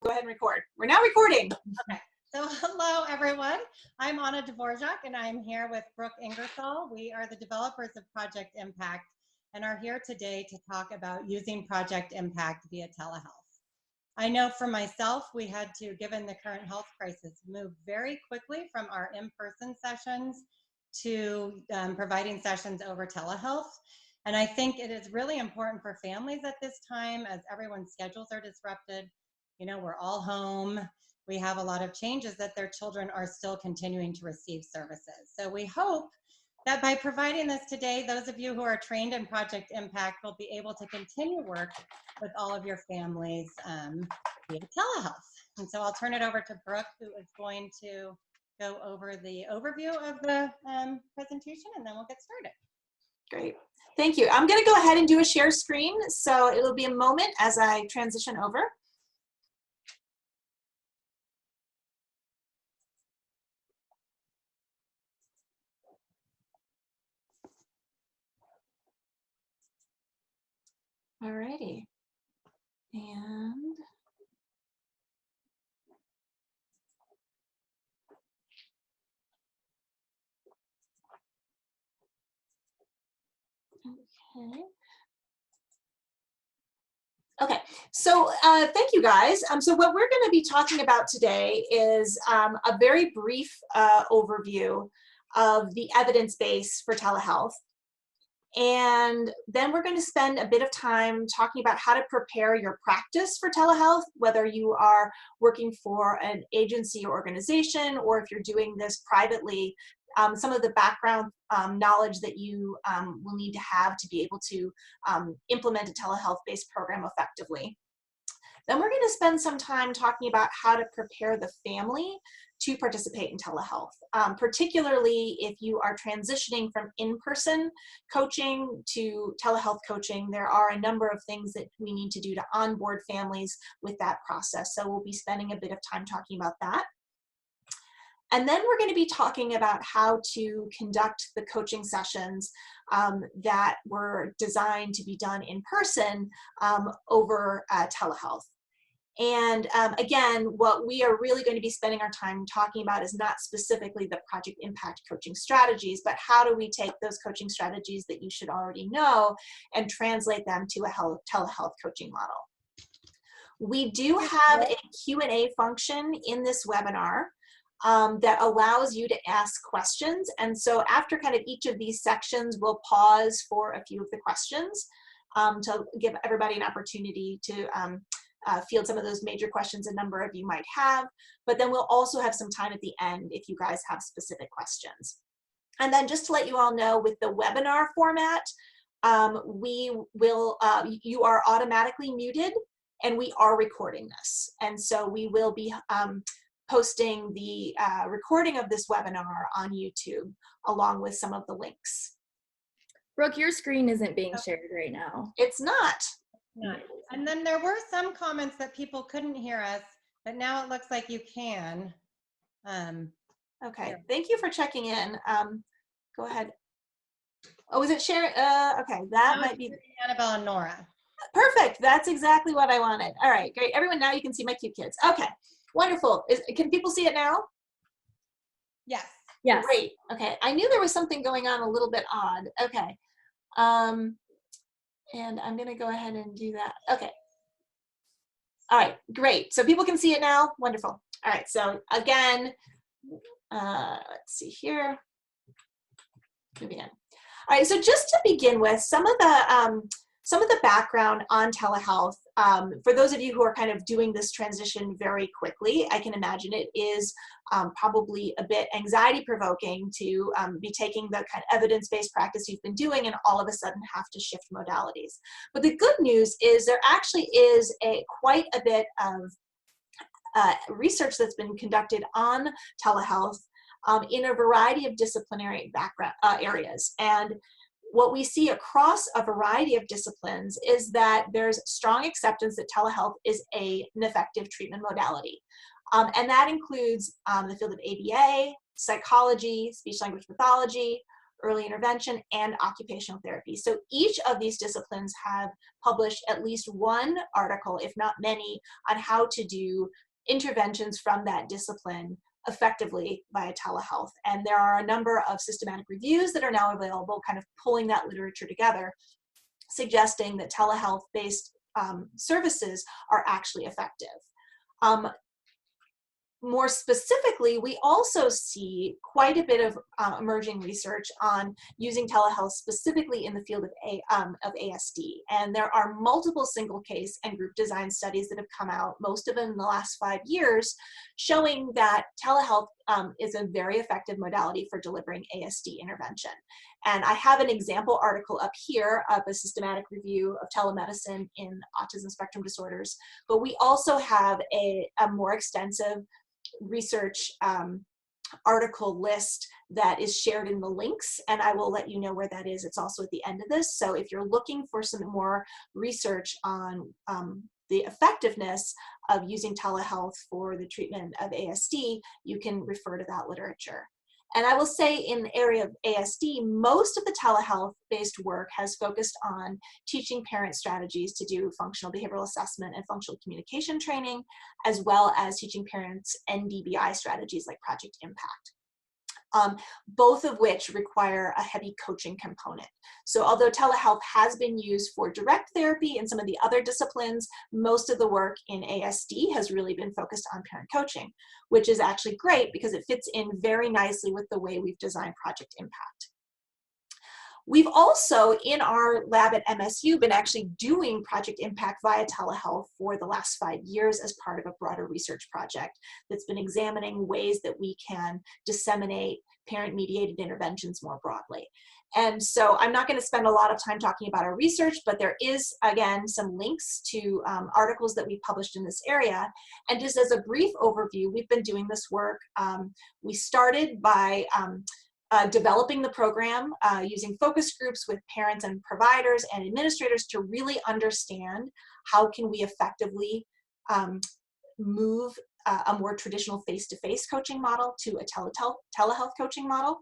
Go ahead and record. We're now recording. Okay. So hello, everyone. I'm Anna Dvorak, and I'm here with Brooke Ingersoll. We are the developers of Project ImPACT and are here today to talk about using Project ImPACT via telehealth. I know for myself, we had to, given the current health crisis, move very quickly from our in-person sessions to providing sessions over telehealth. And I think it is really important for families at this time as everyone's schedules are disrupted. You know, we're all home. We have a lot of changes that their children are still continuing to receive services. So we hope that by providing this today, those of you who are trained in Project ImPACT will be able to continue work with all of your families via telehealth. And so I'll turn it over to Brooke, who is going to go over the overview of the presentation, and then we'll get started. Great. Thank you. I'm going to go ahead and do a share screen. So it'll be a moment as I transition over. Alrighty. And okay, so thank you guys. So what we're going to be talking about today is a very brief overview of the evidence base for telehealth. And then we're going to spend a bit of time talking about how to prepare your practice for telehealth, whether you are working for an agency or organization, or if you're doing this privately, some of the background knowledge that you will need to have to be able to implement a telehealth-based program effectively. Then we're going to spend some time talking about how to prepare the family to participate in telehealth, particularly if you are transitioning from in-person coaching to telehealth coaching. There are a number of things that we need to do to onboard families with that process. So we'll be spending a bit of time talking about that. And then we're going to be talking about how to conduct the coaching sessions that were designed to be done in person over telehealth. And again, what we are really going to be spending our time talking about is not specifically the Project ImPACT coaching strategies, but how do we take those coaching strategies that you should already know and translate them to a telehealth coaching model. We do have a Q&A function in this webinar that allows you to ask questions. And so after kind of each of these sections, we'll pause for a few of the questions to give everybody an opportunity to field some of those major questions a number of you might have, but then we'll also have some time at the end if you guys have specific questions. And then just to let you all know, with the webinar format, you are automatically muted and we are recording this. And so we will be posting the recording of this webinar on YouTube along with some of the links. Brooke, your screen isn't being shared right now. It's not. Nice. And then there were some comments that people couldn't hear us, but now it looks like you can. Okay, thank you for checking in. Go ahead. Oh, is it sharing? Okay, that might be Annabelle and Nora. Perfect. That's exactly what I wanted. All right, great. Everyone, now you can see my cute kids. Okay, wonderful. Can people see it now? Yes. Yes. Great. Okay, I knew there was something going on a little bit odd. Okay. And I'm going to go ahead and do that. Okay. All right, great. So people can see it now. Wonderful. All right, so again, let's see here. Moving on. All right, so just to begin with, some of the background on telehealth, for those of you who are kind of doing this transition very quickly, I can imagine it is probably a bit anxiety-provoking to be taking the kind of evidence-based practice you've been doing and all of a sudden have to shift modalities. But the good news is there actually is quite a bit of research that's been conducted on telehealth in a variety of disciplinary background areas. And what we see across a variety of disciplines is that there's strong acceptance that telehealth is an effective treatment modality. And that includes the field of ABA, psychology, speech-language pathology, early intervention, and occupational therapy. So each of these disciplines have published at least one article, if not many, on how to do interventions from that discipline effectively via telehealth. And there are a number of systematic reviews that are now available, kind of pulling that literature together, suggesting that telehealth-based services are actually effective. More specifically, we also see quite a bit of emerging research on using telehealth specifically in the field of ASD. And there are multiple single case and group design studies that have come out, most of them in the last 5 years, showing that telehealth is a very effective modality for delivering ASD intervention. And I have an example article up here of a systematic review of telemedicine in autism spectrum disorders, but we also have a more extensive research article list that is shared in the links, and I will let you know where that is. It's also at the end of this. So if you're looking for some more research on the effectiveness of using telehealth for the treatment of ASD, you can refer to that literature. And I will say in the area of ASD, most of the telehealth-based work has focused on teaching parents strategies to do functional behavioral assessment and functional communication training, as well as teaching parents NDBI strategies like Project ImPACT. Both of which require a heavy coaching component. So although telehealth has been used for direct therapy in some of the other disciplines, most of the work in ASD has really been focused on parent coaching, which is actually great because it fits in very nicely with the way we've designed Project ImPACT. We've also, in our lab at MSU, been actually doing Project ImPACT via telehealth for the last 5 years as part of a broader research project that's been examining ways that we can disseminate parent-mediated interventions more broadly. And so I'm not going to spend a lot of time talking about our research, but there is, again, some links to articles that we published in this area. And just as a brief overview, we've been doing this work. We started by developing the program using focus groups with parents and providers and administrators to really understand how can we effectively move a more traditional face-to-face coaching model to a telehealth coaching model.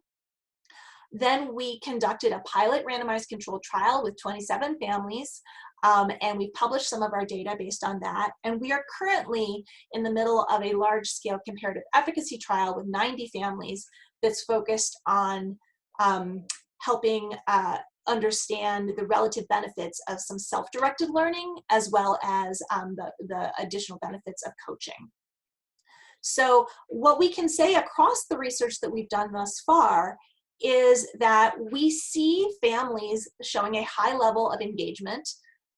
Then we conducted a pilot randomized controlled trial with 27 families, and we published some of our data based on that. And we are currently in the middle of a large-scale comparative efficacy trial with 90 families that's focused on helping understand the relative benefits of some self-directed learning, as well as the additional benefits of coaching. So what we can say across the research that we've done thus far is that we see families showing a high level of engagement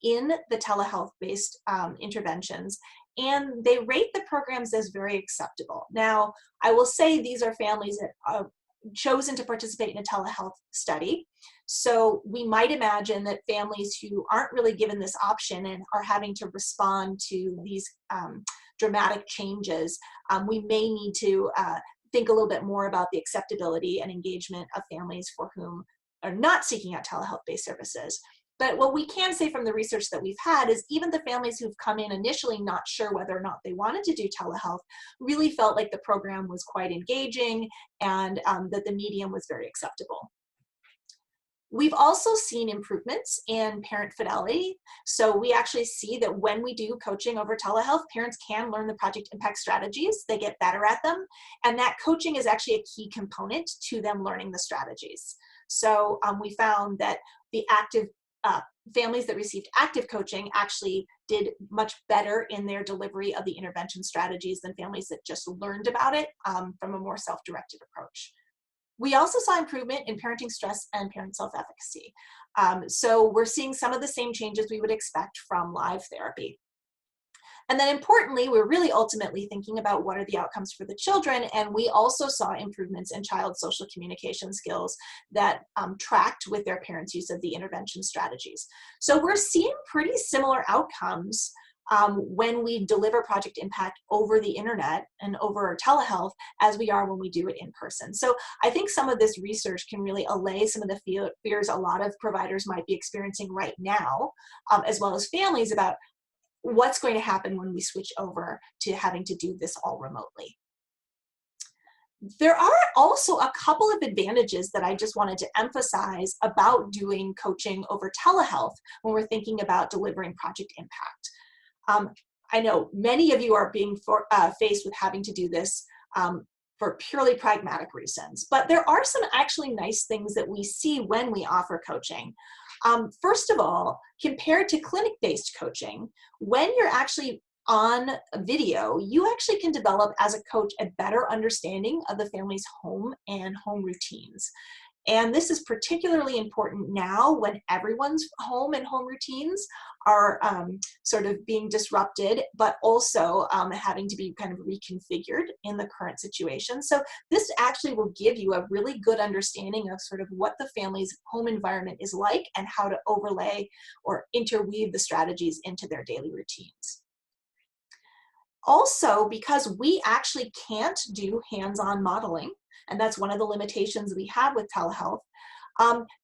in the telehealth-based interventions, and they rate the programs as very acceptable. Now, I will say these are families that are chosen to participate in a telehealth study. So we might imagine that families who aren't really given this option and are having to respond to these dramatic changes, we may need to think a little bit more about the acceptability and engagement of families for whom are not seeking out telehealth-based services. But what we can say from the research that we've had is even the families who've come in initially not sure whether or not they wanted to do telehealth really felt like the program was quite engaging and that the medium was very acceptable. We've also seen improvements in parent fidelity. So we actually see that when we do coaching over telehealth, parents can learn the Project ImPACT strategies, they get better at them, and that coaching is actually a key component to them learning the strategies. So we found that the families that received active coaching actually did much better in their delivery of the intervention strategies than families that just learned about it from a more self-directed approach. We also saw improvement in parenting stress and parent self-efficacy. So we're seeing some of the same changes we would expect from live therapy. And then importantly, we're really ultimately thinking about what are the outcomes for the children, and we also saw improvements in child social communication skills that tracked with their parents' use of the intervention strategies. So we're seeing pretty similar outcomes when we deliver Project ImPACT over the internet and over telehealth as we are when we do it in person. So I think some of this research can really allay some of the fears a lot of providers might be experiencing right now, as well as families about what's going to happen when we switch over to having to do this all remotely. There are also a couple of advantages that I just wanted to emphasize about doing coaching over telehealth when we're thinking about delivering Project ImPACT. I know many of you are being faced with having to do this for purely pragmatic reasons, but there are some actually nice things that we see when we offer coaching. First of all, compared to clinic-based coaching, when you're actually on video, you actually can develop as a coach a better understanding of the family's home and home routines. And this is particularly important now when everyone's home and home routines are sort of being disrupted, but also having to be kind of reconfigured in the current situation. So this actually will give you a really good understanding of sort of what the family's home environment is like and how to overlay or interweave the strategies into their daily routines. Also, because we actually can't do hands-on modeling, and that's one of the limitations we have with telehealth,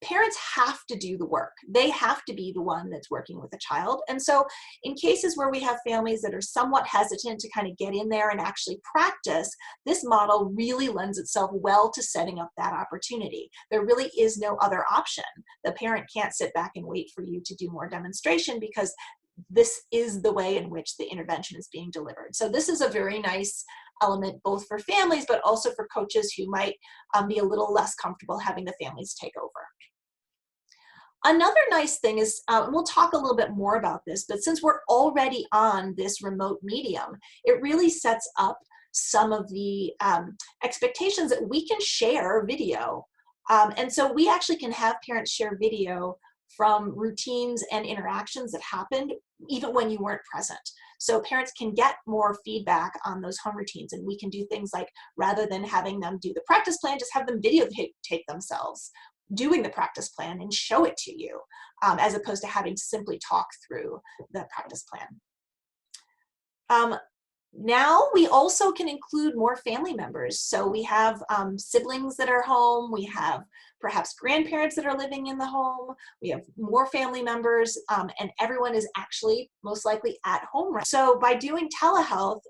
parents have to do the work. They have to be the one that's working with the child. And so in cases where we have families that are somewhat hesitant to kind of get in there and actually practice, this model really lends itself well to setting up that opportunity. There really is no other option. The parent can't sit back and wait for you to do more demonstration because this is the way in which the intervention is being delivered. So this is a very nice element both for families, but also for coaches who might be a little less comfortable having the families take over. Another nice thing is, we'll talk a little bit more about this, but since we're already on this remote medium, it really sets up some of the expectations that we can share video. And so we actually can have parents share video from routines and interactions that happened even when you weren't present. So parents can get more feedback on those home routines, and we can do things like, rather than having them do the practice plan, just have them videotape themselves doing the practice plan and show it to you, as opposed to having to simply talk through the practice plan. Now we also can include more family members. So we have siblings that are home, we have perhaps grandparents that are living in the home, we have more family members, and everyone is actually most likely at home. So by doing telehealth,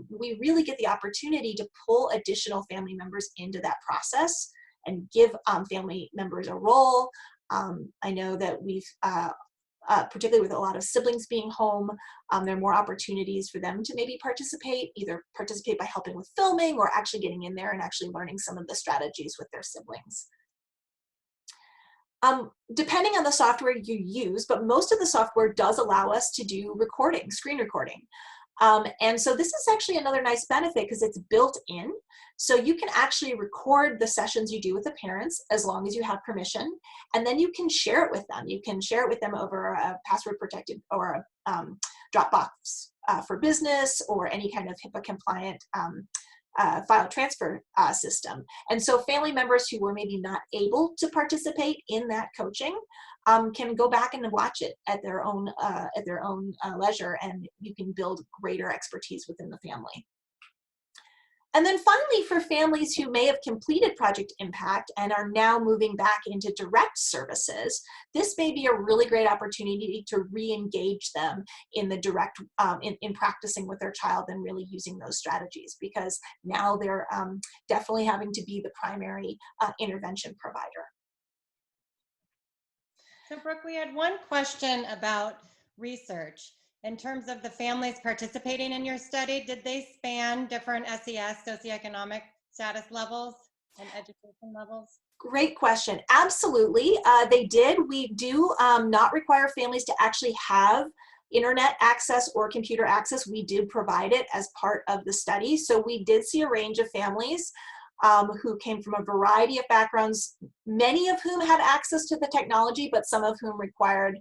we really get the opportunity to pull additional family members into that process and give family members a role. I know that we've particularly with a lot of siblings being home, there are more opportunities for them to maybe participate, either participate by helping with filming or actually getting in there and actually learning some of the strategies with their siblings. Depending on the software you use, but most of the software does allow us to do recording, screen recording. And so this is actually another nice benefit because it's built in. So you can actually record the sessions you do with the parents as long as you have permission, and then you can share it with them. You can share it with them over a password protected or a Dropbox for business or any kind of HIPAA compliant file transfer system. And so family members who were maybe not able to participate in that coaching can go back and watch it at their own leisure, and you can build greater expertise within the family. And then finally, for families who may have completed Project ImPACT and are now moving back into direct services, this may be a really great opportunity to re-engage them in the direct, in practicing with their child and really using those strategies, because now they're definitely having to be the primary intervention provider. So Brooke, we had one question about research. In terms of the families participating in your study, did they span different SES, socioeconomic status levels and education levels? Great question. Absolutely, they did. We do not require families to actually have internet access or computer access. We did provide it as part of the study. So we did see a range of families who came from a variety of backgrounds, many of whom had access to the technology, but some of whom required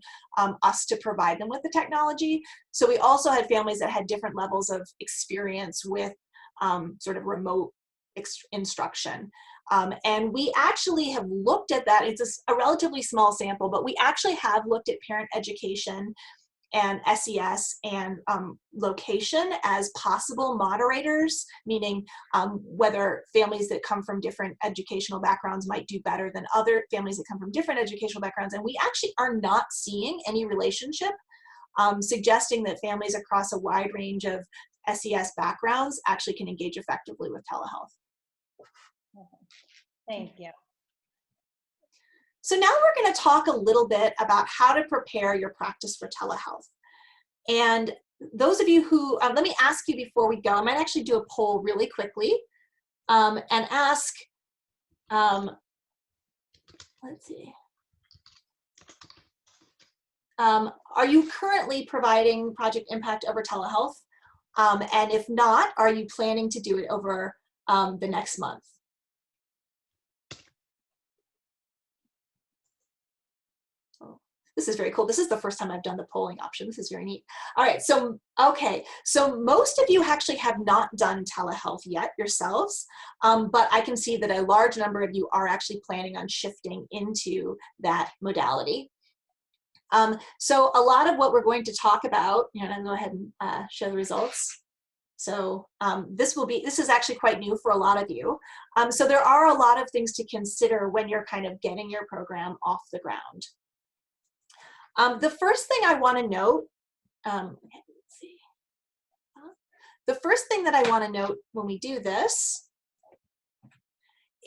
us to provide them with the technology. So we also had families that had different levels of experience with sort of remote instruction. And we actually have looked at that. It's a relatively small sample, but we actually have looked at parent education and SES and location as possible moderators, meaning whether families that come from different educational backgrounds might do better than other families that come from different educational backgrounds. And we actually are not seeing any relationship suggesting that families across a wide range of SES backgrounds actually can engage effectively with telehealth. Thank you. So now we're going to talk a little bit about how to prepare your practice for telehealth. And those of you who, let me ask you before we go, I might actually do a poll really quickly and ask, let's see. Are you currently providing Project ImPACT over telehealth? And if not, are you planning to do it over the next month? Oh, this is very cool. This is the first time I've done the polling option. This is very neat. All right, so, okay. So most of you actually have not done telehealth yet yourselves, but I can see that a large number of you are actually planning on shifting into that modality. So a lot of what we're going to talk about, I'll go ahead and show the results. So this is actually quite new for a lot of you. So there are a lot of things to consider when you're kind of getting your program off the ground. The first thing I want to note, let's see. The first thing that I want to note when we do this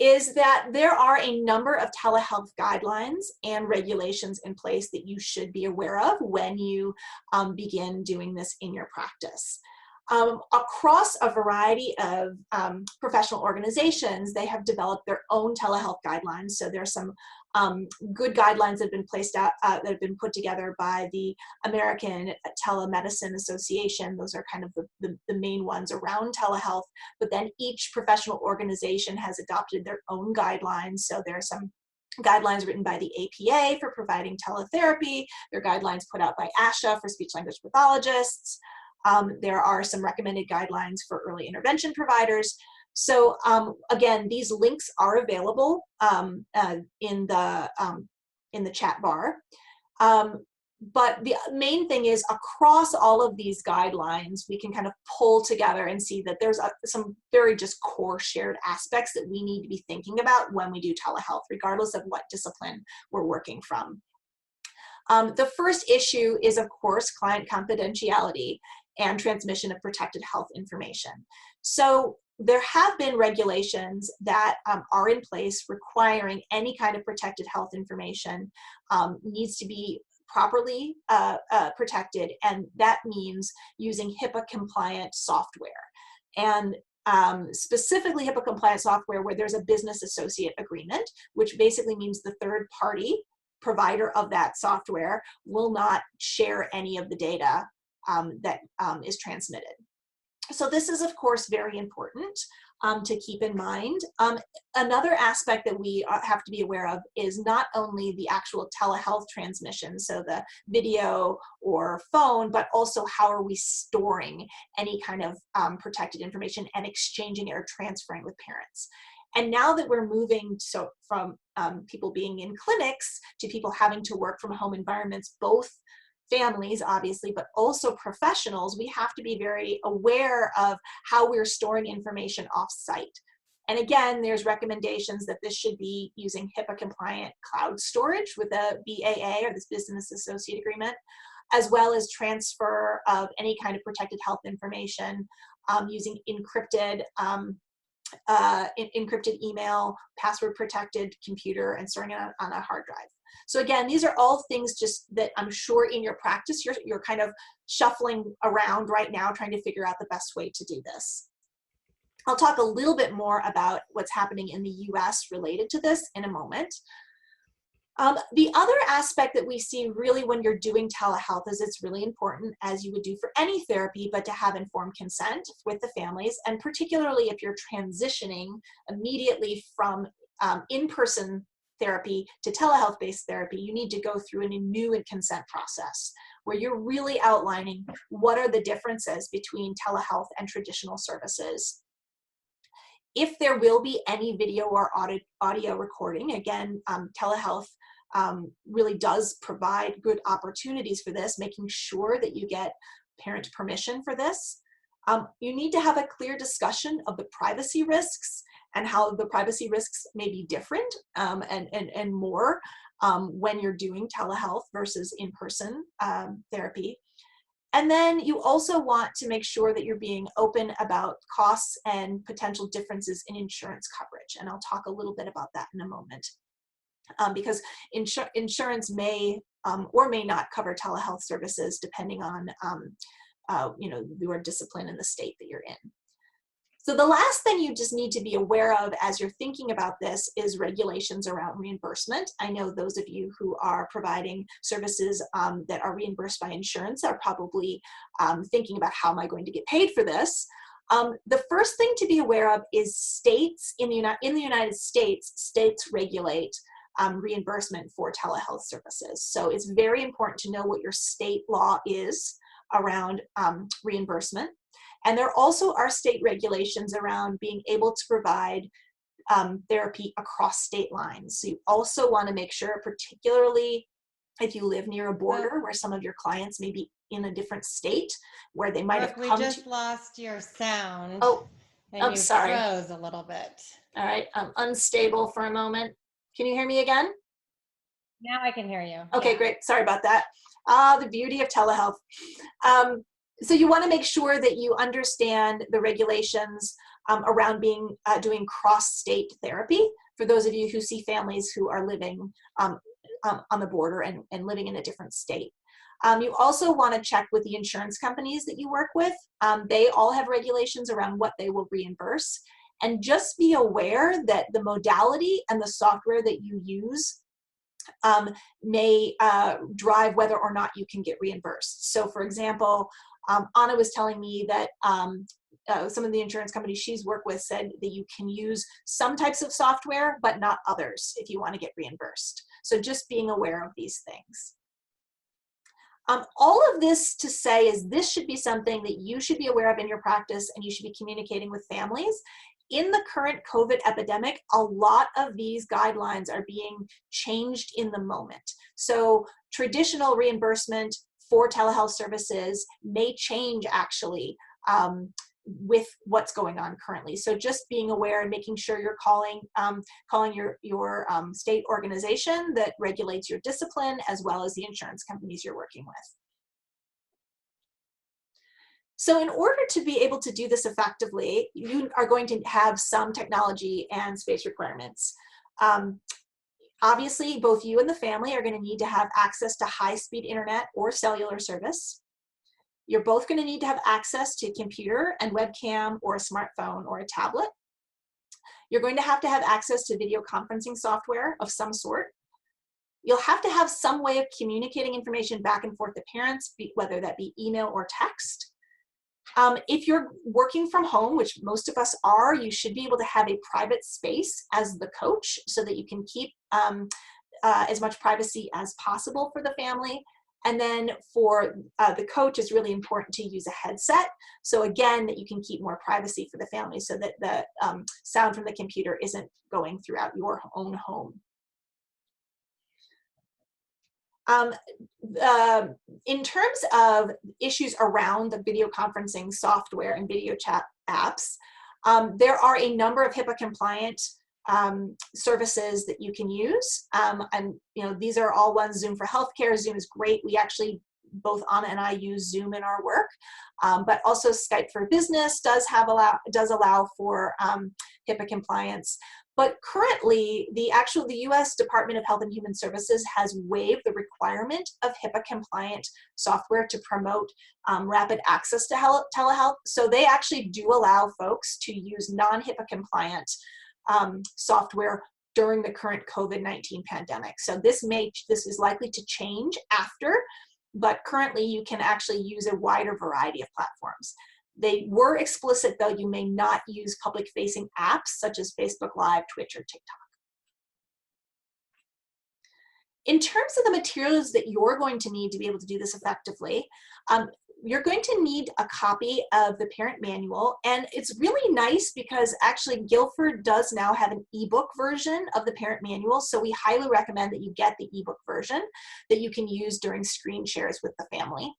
is that there are a number of telehealth guidelines and regulations in place that you should be aware of when you begin doing this in your practice. Across a variety of professional organizations, they have developed their own telehealth guidelines. So there's some good guidelines that have been placed out, that have been put together by the American Telemedicine Association. Those are kind of the main ones around telehealth. But then each professional organization has adopted their own guidelines. So there are some guidelines written by the APA for providing teletherapy. There are guidelines put out by ASHA for speech-language pathologists. There are some recommended guidelines for early intervention providers. So again, these links are available in the chat bar. But the main thing is across all of these guidelines, we can kind of pull together and see that there's some very just core shared aspects that we need to be thinking about when we do telehealth, regardless of what discipline we're working from. The first issue is, of course, client confidentiality and transmission of protected health information. So there have been regulations that are in place requiring any kind of protected health information needs to be properly protected, and that means using HIPAA compliant software. And specifically HIPAA compliant software where there's a business associate agreement, which basically means the third party provider of that software will not share any of the data that is transmitted. So this is, of course, very important to keep in mind. Another aspect that we have to be aware of is not only the actual telehealth transmission, so the video or phone, but also how are we storing any kind of protected information and exchanging it or transferring with parents. And now that we're moving from people being in clinics to people having to work from home environments, both families, obviously, but also professionals, we have to be very aware of how we're storing information off-site. And again, there's recommendations that this should be using HIPAA-compliant cloud storage with a BAA, or this Business Associate Agreement, as well as transfer of any kind of protected health information using encrypted email, password-protected computer, and storing it on a hard drive. So again, these are all things just that I'm sure in your practice you're kind of shuffling around right now trying to figure out the best way to do this. I'll talk a little bit more about what's happening in the US related to this in a moment. The other aspect that we see really when you're doing telehealth is it's really important, as you would do for any therapy, but to have informed consent with the families, and particularly if you're transitioning immediately from in-person therapy to telehealth-based therapy, you need to go through a new consent process where you're really outlining what are the differences between telehealth and traditional services. If there will be any video or audio recording, again, telehealth really does provide good opportunities for this, making sure that you get parent permission for this. You need to have a clear discussion of the privacy risks and how the privacy risks may be different and more when you're doing telehealth versus in-person therapy. And then you also want to make sure that you're being open about costs and potential differences in insurance coverage. And I'll talk a little bit about that in a moment. Because insurance may or may not cover telehealth services depending on your discipline in the state that you're in. So the last thing you just need to be aware of as you're thinking about this is regulations around reimbursement. I know those of you who are providing services that are reimbursed by insurance are probably thinking about, how am I going to get paid for this? The first thing to be aware of is states in the United States, states regulate reimbursement for telehealth services. So it's very important to know what your state law is around reimbursement. And there also are state regulations around being able to provide therapy across state lines. So you also want to make sure, particularly if you live near a border where some of your clients may be in a different state, where they might have come We just lost your sound. Oh, and I'm you sorry. froze a little bit. All right, I'm unstable for a moment. Can you hear me again? Now I can hear you. Okay, great. Sorry about that. The beauty of telehealth. So you want to make sure that you understand the regulations around doing cross-state therapy for those of you who see families who are living on the border and living in a different state. You also want to check with the insurance companies that you work with. They all have regulations around what they will reimburse. And just be aware that the modality and the software that you use may drive whether or not you can get reimbursed. So for example, Anna was telling me that some of the insurance companies she's worked with said that you can use some types of software, but not others if you want to get reimbursed. So just being aware of these things. All of this to say is this should be something that you should be aware of in your practice, and you should be communicating with families. In the current COVID epidemic, a lot of these guidelines are being changed in the moment. So traditional reimbursement for telehealth services may change actually with what's going on currently. So just being aware and making sure you're calling your state organization that regulates your discipline, as well as the insurance companies you're working with. So in order to be able to do this effectively, you are going to have some technology and space requirements. Obviously, both you and the family are going to need to have access to high-speed internet or cellular service. You're both going to need to have access to a computer and webcam or a smartphone or a tablet. You're going to have access to video conferencing software of some sort. You'll have to have some way of communicating information back and forth to parents, whether that be email or text. If you're working from home, which most of us are, you should be able to have a private space as the coach so that you can keep as much privacy as possible for the family. And then for the coach, it's really important to use a headset. So again, that you can keep more privacy for the family so that the sound from the computer isn't going throughout your own home. In terms of issues around the video conferencing software and video chat apps, there are a number of HIPAA compliant services that you can use. And these are all ones. Zoom for Healthcare. Zoom is great. We actually, both Anna and I, use Zoom in our work. But also Skype for Business does allow for HIPAA compliance. But currently, the U.S. Department of Health and Human Services has waived the requirement of HIPAA-compliant software to promote rapid access to telehealth. So they actually do allow folks to use non-HIPAA-compliant software during the current COVID-19 pandemic. So this is likely to change after, but currently you can actually use a wider variety of platforms. They were explicit, though, you may not use public-facing apps such as Facebook Live, Twitch, or TikTok. In terms of the materials that you're going to need to be able to do this effectively, you're going to need a copy of the parent manual. And it's really nice because actually Guilford does now have an ebook version of the parent manual. So we highly recommend that you get the ebook version that you can use during screen shares with the family.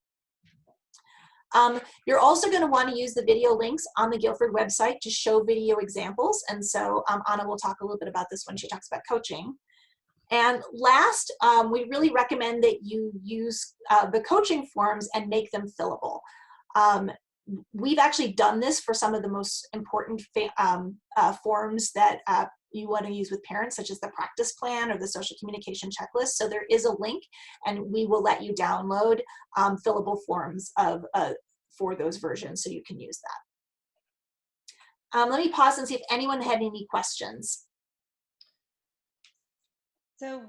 You're also going to want to use the video links on the Guilford website to show video examples. And so Anna will talk a little bit about this when she talks about coaching. And last, we really recommend that you use the coaching forms and make them fillable. We've actually done this for some of the most important forms that you want to use with parents, such as the practice plan or the social communication checklist. So there is a link, and we will let you download fillable forms for those versions so you can use that. Let me pause and see if anyone had any questions. So,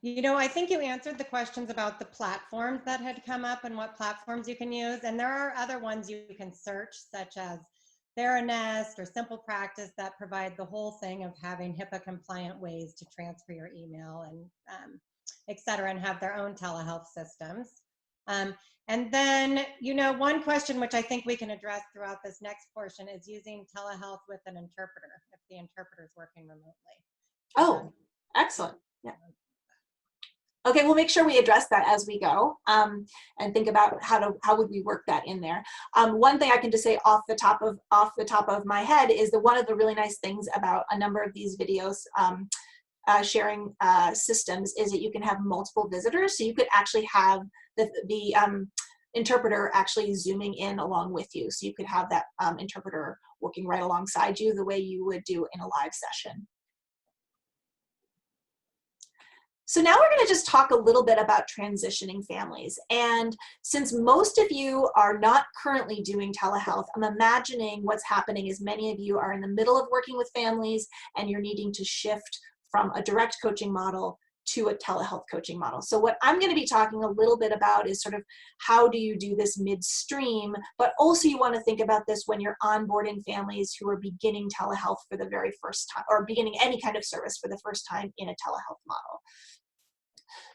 you know, I think you answered the questions about the platforms that had come up and what platforms you can use. And there are other ones you can search, such as Theranest or Simple Practice, that provide the whole thing of having HIPAA compliant ways to transfer your email and et cetera, and have their own telehealth systems. And then, you know, one question which I think we can address throughout this next portion is using telehealth with an interpreter, if the interpreter is working remotely. Oh, excellent. Yeah. Okay, we'll make sure we address that as we go, and think about how would we work that in there. One thing I can just say off the top of my head is that one of the really nice things about a number of these videos sharing systems is that you can have multiple visitors, so you could actually have the interpreter actually zooming in along with you, so you could have that interpreter working right alongside you the way you would do in a live session. So now we're going to just talk a little bit about transitioning families. And since most of you are not currently doing telehealth, I'm imagining what's happening is many of you are in the middle of working with families and you're needing to shift from a direct coaching model to a telehealth coaching model. So what I'm going to be talking a little bit about is sort of how do you do this midstream, but also you want to think about this when you're onboarding families who are beginning telehealth for the very first time, or beginning any kind of service for the first time in a telehealth model.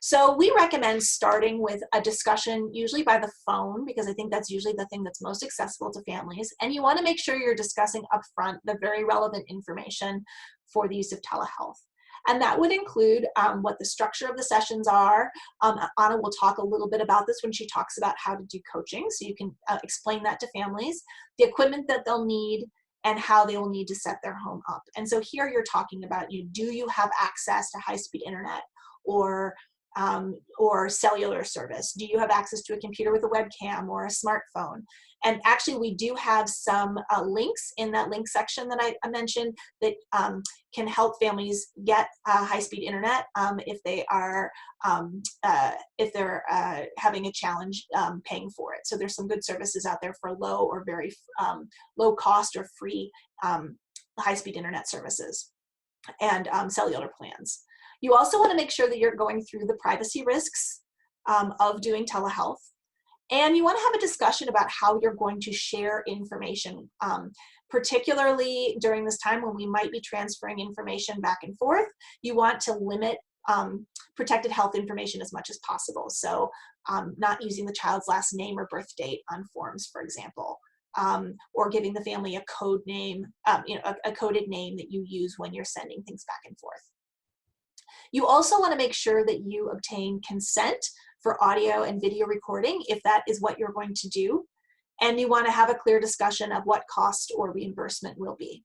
So we recommend starting with a discussion, usually by the phone, because I think that's usually the thing that's most accessible to families. And you want to make sure you're discussing upfront the very relevant information for the use of telehealth. And that would include what the structure of the sessions are. Anna will talk a little bit about this when she talks about how to do coaching, so you can explain that to families, the equipment that they'll need, and how they will need to set their home up. And so here you're talking about, do you have access to high-speed internet or cellular service? Do you have access to a computer with a webcam or a smartphone? And actually, we do have some links in that link section that I mentioned that can help families get high-speed internet if they are having a challenge paying for it. So there's some good services out there for low or very low cost or free high-speed internet services and cellular plans. You also want to make sure that you're going through the privacy risks of doing telehealth. And you want to have a discussion about how you're going to share information, particularly during this time when we might be transferring information back and forth. You want to limit protected health information as much as possible. So not using the child's last name or birth date on forms, for example, or giving the family a code name, a coded name that you use when you're sending things back and forth. You also want to make sure that you obtain consent for audio and video recording if that is what you're going to do. And you want to have a clear discussion of what cost or reimbursement will be.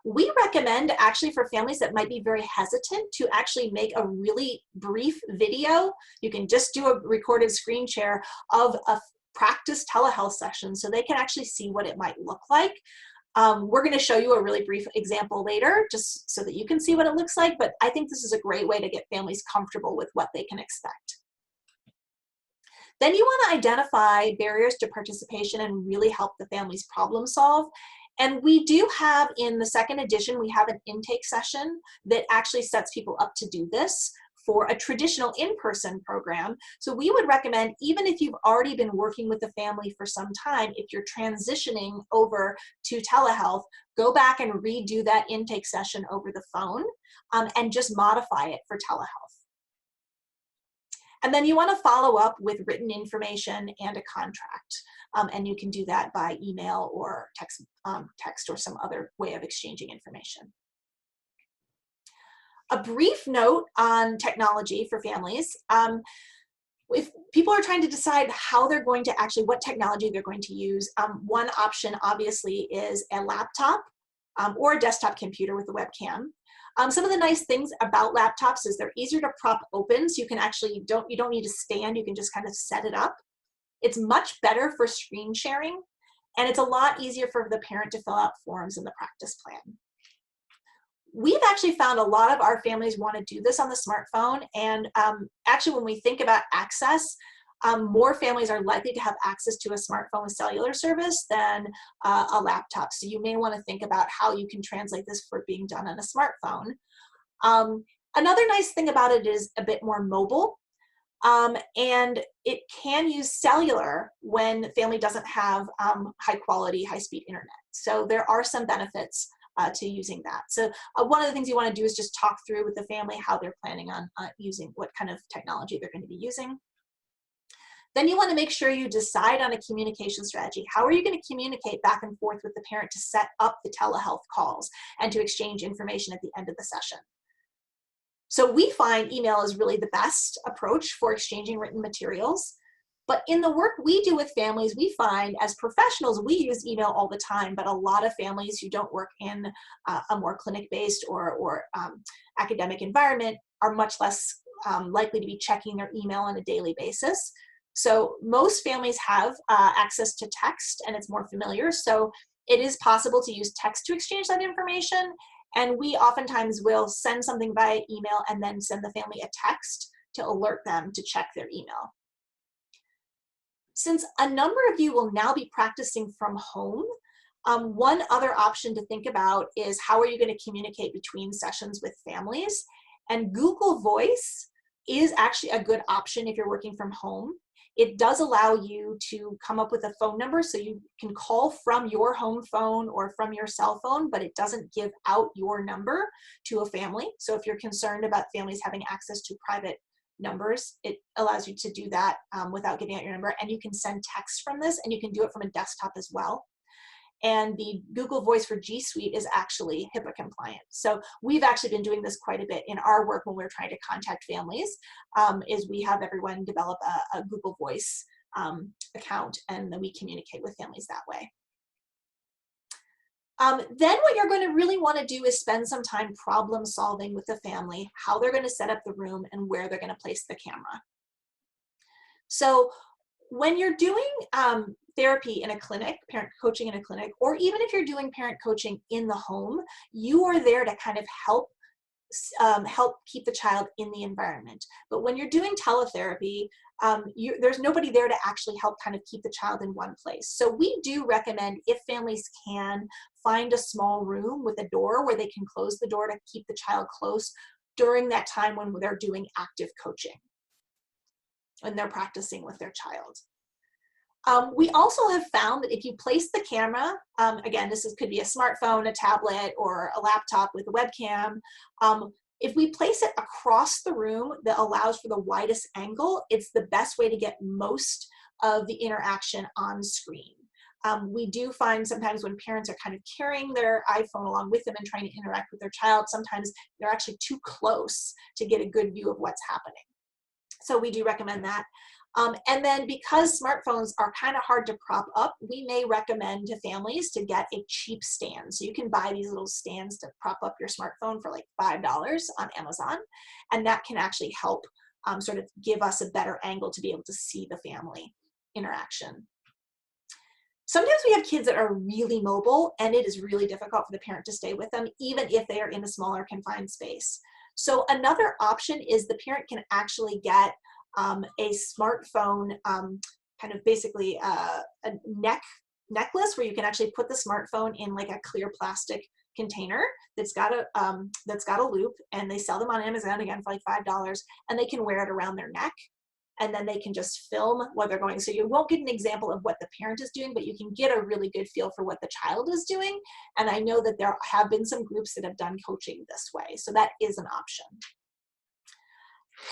We recommend actually for families that might be very hesitant to actually make a really brief video. You can just do a recorded screen share of a practice telehealth session so they can actually see what it might look like. We're going to show you a really brief example later just so that you can see what it looks like, but I think this is a great way to get families comfortable with what they can expect. Then you want to identify barriers to participation and really help the families problem solve. And we do have, in the second edition, we have an intake session that actually sets people up to do this for a traditional in-person program. So we would recommend, even if you've already been working with the family for some time, if you're transitioning over to telehealth, go back and redo that intake session over the phone and just modify it for telehealth. And then you want to follow up with written information and a contract. And you can do that by email or text or some other way of exchanging information. A brief note on technology for families. If people are trying to decide how they're going to what technology they're going to use, one option obviously is a laptop or a desktop computer with a webcam. Some of the nice things about laptops is they're easier to prop open, so you can actually, you don't need to stand, you can just kind of set it up. It's much better for screen sharing, and it's a lot easier for the parent to fill out forms in the practice plan. We've actually found a lot of our families want to do this on the smartphone, and actually when we think about access, more families are likely to have access to a smartphone with cellular service than a laptop. So you may want to think about how you can translate this for being done on a smartphone. Another nice thing about it is a bit more mobile, and it can use cellular when the family doesn't have high quality, high speed internet. So there are some benefits to using that. So one of the things you want to do is just talk through with the family how they're planning on using, what kind of technology they're going to be using. Then you want to make sure you decide on a communication strategy. How are you going to communicate back and forth with the parent to set up the telehealth calls and to exchange information at the end of the session? So we find email is really the best approach for exchanging written materials. But in the work we do with families, we find as professionals, we use email all the time, but a lot of families who don't work in a more clinic-based or academic environment are much less likely to be checking their email on a daily basis. So most families have access to text, and it's more familiar. So it is possible to use text to exchange that information. And we oftentimes will send something via email and then send the family a text to alert them to check their email. Since a number of you will now be practicing from home, one other option to think about is how are you going to communicate between sessions with families? And Google Voice is actually a good option if you're working from home. It does allow you to come up with a phone number, so you can call from your home phone or from your cell phone, but it doesn't give out your number to a family. So if you're concerned about families having access to private numbers, it allows you to do that without giving out your number. And you can send text from this, and you can do it from a desktop as well. And the Google Voice for G Suite is actually HIPAA compliant. So we've actually been doing this quite a bit in our work when we're trying to contact families, is we have everyone develop a Google Voice account, and then we communicate with families that way. Then what you're going to really want to do is spend some time problem solving with the family, how they're going to set up the room and where they're going to place the camera. So when you're doing therapy in a clinic, parent coaching in a clinic, or even if you're doing parent coaching in the home, you are there to kind of help keep the child in the environment. But when you're doing teletherapy, there's nobody there to actually help kind of keep the child in one place. So we do recommend, if families can, find a small room with a door where they can close the door to keep the child close during that time when they're doing active coaching and they're practicing with their child. We also have found that if you place the camera, again, could be a smartphone, a tablet, or a laptop with a webcam. If we place it across the room that allows for the widest angle, it's the best way to get most of the interaction on screen. We do find sometimes when parents are kind of carrying their iPhone along with them and trying to interact with their child, sometimes they're actually too close to get a good view of what's happening. So we do recommend that. And then because smartphones are kind of hard to prop up, we may recommend to families to get a cheap stand. So you can buy these little stands to prop up your smartphone for like $5 on Amazon. And that can actually help sort of give us a better angle to be able to see the family interaction. Sometimes we have kids that are really mobile, and it is really difficult for the parent to stay with them, even if they are in a smaller confined space. So another option is the parent can actually get a smartphone, kind of basically a necklace where you can actually put the smartphone in like a clear plastic container that's got a loop, and they sell them on Amazon again for like $5, and they can wear it around their neck, and then they can just film where they're going. So you won't get an example of what the parent is doing, but you can get a really good feel for what the child is doing. And I know that there have been some groups that have done coaching this way, so that is an option.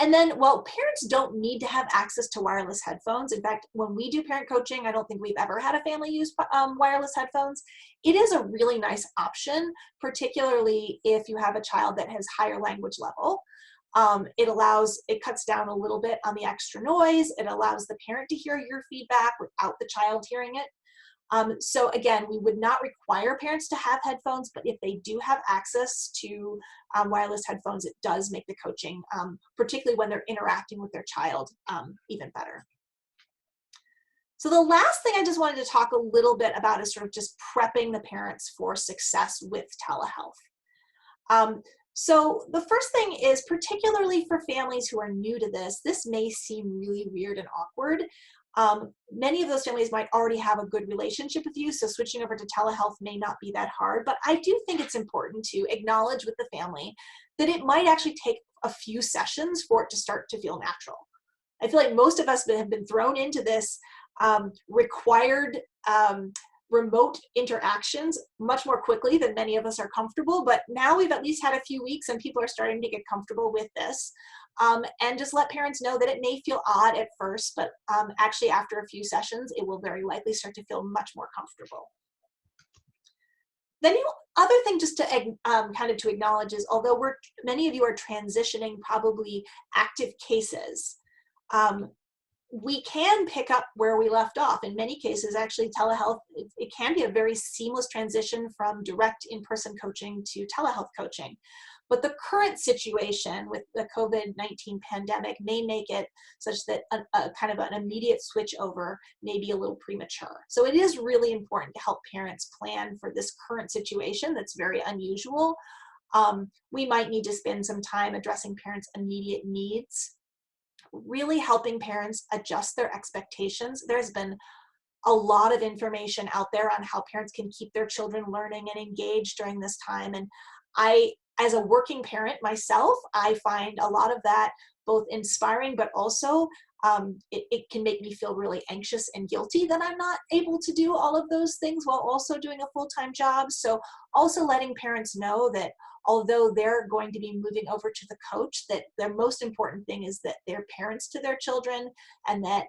And then, well, parents don't need to have access to wireless headphones. In fact, when we do parent coaching, I don't think we've ever had a family use wireless headphones. It is a really nice option, particularly if you have a child that has higher language level. It cuts down a little bit on the extra noise. It allows the parent to hear your feedback without the child hearing it. So again, we would not require parents to have headphones, but if they do have access to wireless headphones, it does make the coaching, particularly when they're interacting with their child, even better. So the last thing I just wanted to talk a little bit about is sort of just prepping the parents for success with telehealth. So the first thing is, particularly for families who are new to this may seem really weird and awkward. Many of those families might already have a good relationship with you, so switching over to telehealth may not be that hard, but I do think it's important to acknowledge with the family that it might actually take a few sessions for it to start to feel natural. I feel like most of us have been thrown into this required remote interactions much more quickly than many of us are comfortable, but now we've at least had a few weeks and people are starting to get comfortable with this. And just let parents know that it may feel odd at first, but actually after a few sessions, it will very likely start to feel much more comfortable. Then the other thing just to kind of to acknowledge is, although many of you are transitioning probably active cases, we can pick up where we left off. In many cases, actually, telehealth, it can be a very seamless transition from direct in-person coaching to telehealth coaching. But the current situation with the COVID-19 pandemic may make it such that a kind of an immediate switch over may be a little premature. So it is really important to help parents plan for this current situation that's very unusual. We might need to spend some time addressing parents' immediate needs, really helping parents adjust their expectations. There's been a lot of information out there on how parents can keep their children learning and engaged during this time. And as a working parent myself, I find a lot of that both inspiring, but also it can make me feel really anxious and guilty that I'm not able to do all of those things while also doing a full-time job. So also letting parents know that although they're going to be moving over to the coach, that their most important thing is that they're parents to their children, and that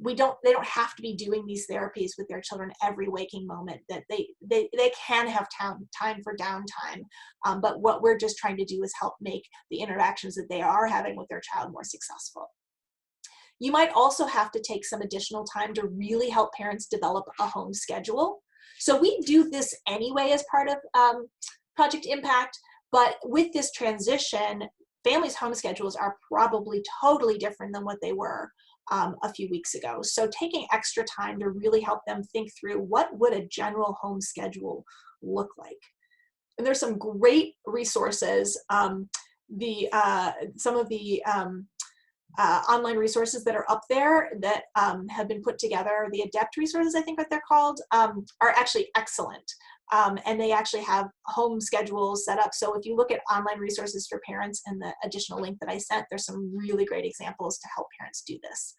they don't have to be doing these therapies with their children every waking moment, that they can have time for downtime. But what we're just trying to do is help make the interactions that they are having with their child more successful. You might also have to take some additional time to really help parents develop a home schedule. So we do this anyway as part of Project ImPACT, but with this transition, families' home schedules are probably totally different than what they were a few weeks ago. So taking extra time to really help them think through what would a general home schedule look like. And there's some great resources. Some of the online resources that are up there that have been put together, the ADEPT resources, I think what they're called, are actually excellent. And they actually have home schedules set up. So if you look at online resources for parents and the additional link that I sent, there's some really great examples to help parents do this.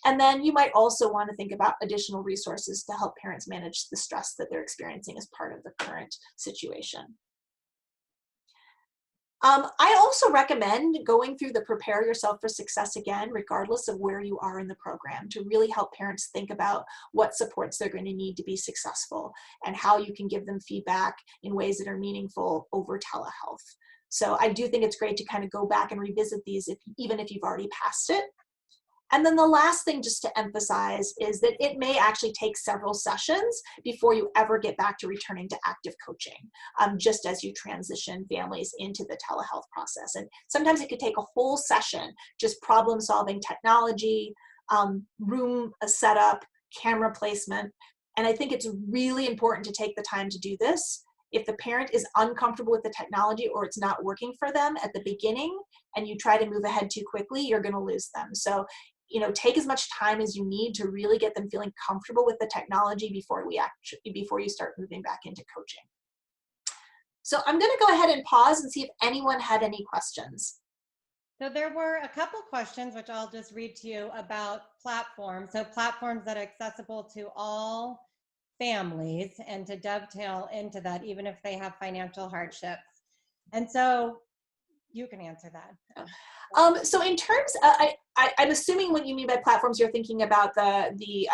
And then you might also want to think about additional resources to help parents manage the stress that they're experiencing as part of the current situation. I also recommend going through the Prepare Yourself for Success Again, regardless of where you are in the program, to really help parents think about what supports they're going to need to be successful and how you can give them feedback in ways that are meaningful over telehealth. So I do think it's great to kind of go back and revisit these, even if you've already passed it. And then the last thing just to emphasize is that it may actually take several sessions before you ever get back to returning to active coaching, just as you transition families into the telehealth process. And sometimes it could take a whole session, just problem solving technology, room setup, camera placement. And I think it's really important to take the time to do this. If the parent is uncomfortable with the technology or it's not working for them at the beginning and you try to move ahead too quickly, you're going to lose them. So take as much time as you need to really get them feeling comfortable with the technology before you start moving back into coaching. So I'm going to go ahead and pause and see if anyone had any questions. So there were a couple questions, which I'll just read to you, about platforms. So platforms that are accessible to all families and to dovetail into that, even if they have financial hardships. And so you can answer that. So in terms, I'm assuming what you mean by platforms, you're thinking about the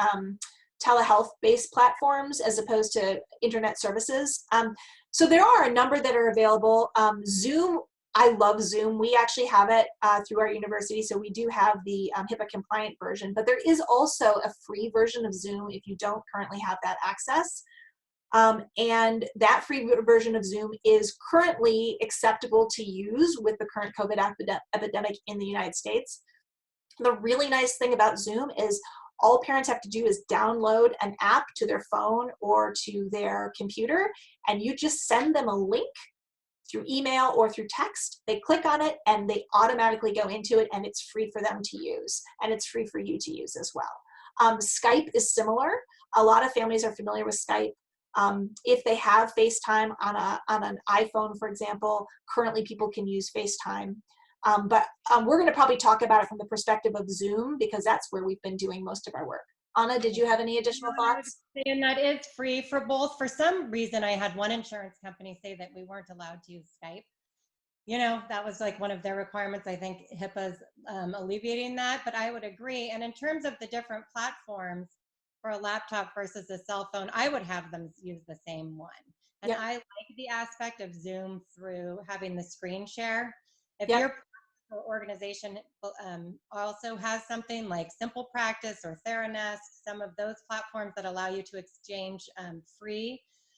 telehealth-based platforms as opposed to internet services. So there are a number that are available. Zoom I love Zoom. We actually have it through our university, so we do have the HIPAA compliant version, but there is also a free version of Zoom if you don't currently have that access. And that free version of Zoom is currently acceptable to use with the current COVID epidemic in the United States. The really nice thing about Zoom is all parents have to do is download an app to their phone or to their computer, and you just send them a link through email or through text. They click on it and they automatically go into it, and it's free for them to use, and it's free for you to use as well. Skype is similar. A lot of families are familiar with Skype. If they have FaceTime on an iPhone, for example, currently people can use FaceTime. But we're going to probably talk about it from the perspective of Zoom, because that's where we've been doing most of our work. Anna, did you have any additional thoughts? And that is free for both. For some reason, I had one insurance company say that we weren't allowed to use Skype. You know, that was like one of their requirements. I think HIPAA's alleviating that, but I would agree. And in terms of the different platforms for a laptop versus a cell phone, I would have them use the same one. And Yep. I like the aspect of Zoom through having the screen share. If Yep. your organization also has something like Simple Practice or Theranest, some of those platforms that allow you to exchange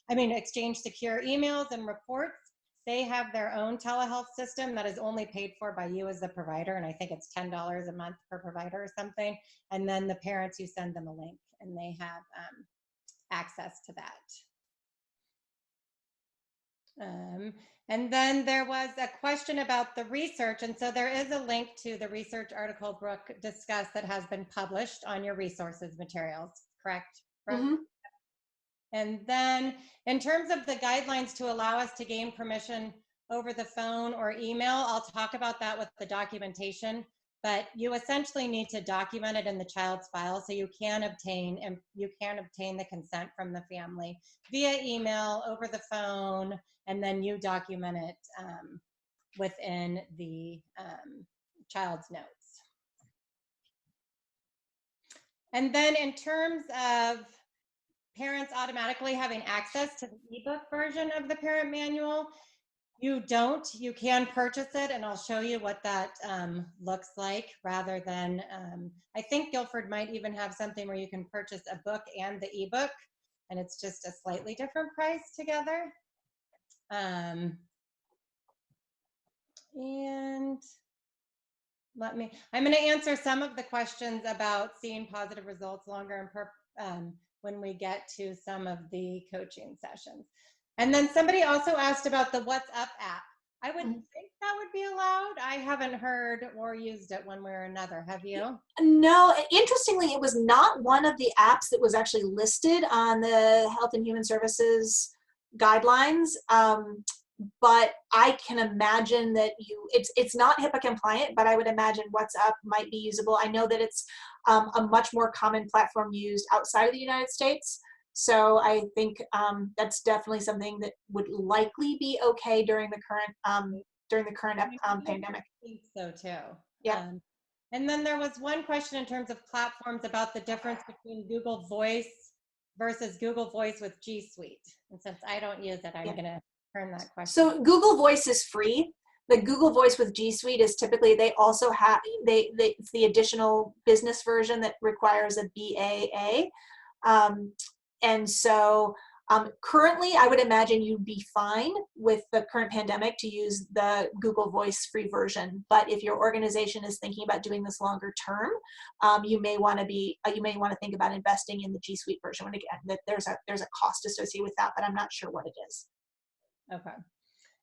exchange secure emails and reports, they have their own telehealth system that is only paid for by you as the provider, and I think it's $10 a month per provider or something, and then the parents, you send them a link and they have access to that. And then there was a question about the research, and so there is a link to the research article Brooke discussed that has been published on your resources materials, correct? Mm-hmm. And then in terms of the guidelines to allow us to gain permission over the phone or email, I'll talk about that with the documentation, but you essentially need to document it in the child's file so you can obtain the consent from the family via email, over the phone, and then you document it within the child's notes. And then in terms of parents automatically having access to the ebook version of the parent manual, you can purchase it, and I'll show you what that looks like, rather than, I think Guilford might even have something where you can purchase a book and the ebook, and it's just a slightly different price together. And I'm going to answer some of the questions about seeing positive results longer and when we get to some of the coaching sessions. And then somebody also asked about the What's Up app. I would think that would be allowed. I haven't heard or used it one way or another. Have you? No, interestingly, it was not one of the apps that was actually listed on the Health and Human Services guidelines. But I can imagine that it's not HIPAA compliant, but I would imagine What's Up might be usable. I know that it's a much more common platform used outside of the United States. So I think that's definitely something that would likely be okay during the current pandemic. I think so too. Yeah. And then there was one question in terms of platforms about the difference between Google Voice versus Google Voice with G Suite. And since I don't use it, I'm going to turn that question. So Google Voice is free. The Google Voice with G Suite is typically, they also have, it's the additional business version that requires a BAA. And so currently, I would imagine you'd be fine with the current pandemic to use the Google Voice free version. But if your organization is thinking about doing this longer term, you may want to think about investing in the G Suite version. And again, that there's a cost associated with that, but I'm not sure what it is. Okay.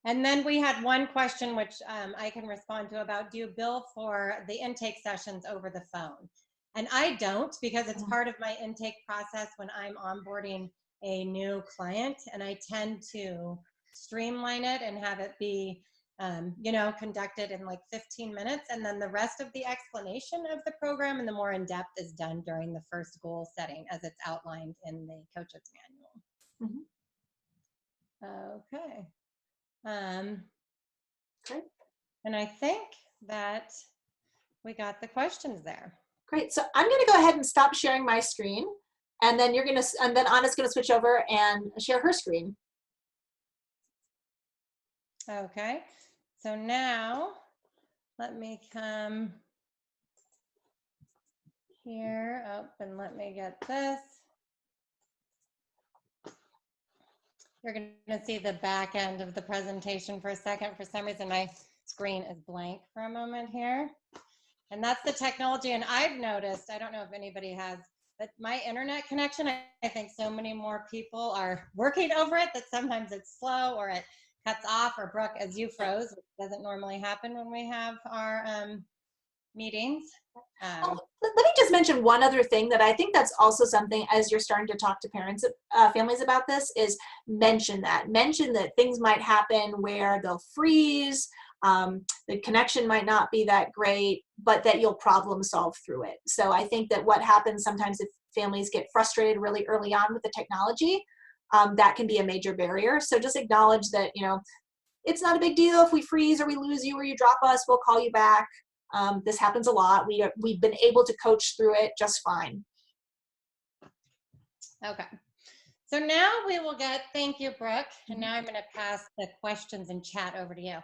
And then we had one question which I can respond to about, do you bill for the intake sessions over the phone? And I don't, because it's part of my intake process when I'm onboarding a new client, and I tend to streamline it and have it be conducted in like 15 minutes, and then the rest of the explanation of the program and the more in-depth is done during the first goal setting as it's outlined in the coach's manual. Okay. Great. And I think that we got the questions there. Great. So I'm going to go ahead and stop sharing my screen, and then Anna's going to switch over and share her screen. Okay. So now let me come here up and let me get this. You're going to see the back end of the presentation for a second. For some reason, my screen is blank for a moment here. And that's the technology. And I've noticed, I don't know if anybody has, but my internet connection, I think so many more people are working over it that sometimes it's slow or it cuts off, or Brooke, as you froze, which doesn't normally happen when we have our meetings. Let me just mention one other thing that I think that's also something, as you're starting to talk to parents, families about this, is mention that things might happen where they'll freeze, the connection might not be that great, but that you'll problem solve through it. So I think that what happens sometimes if families get frustrated really early on with the technology, that can be a major barrier. So just acknowledge that, you know, it's not a big deal if we freeze or we lose you or you drop us, we'll call you back. This happens a lot. We've been able to coach through it just fine. Okay. So now we will get, thank you, Brooke. And now I'm going to pass the questions and chat over to you.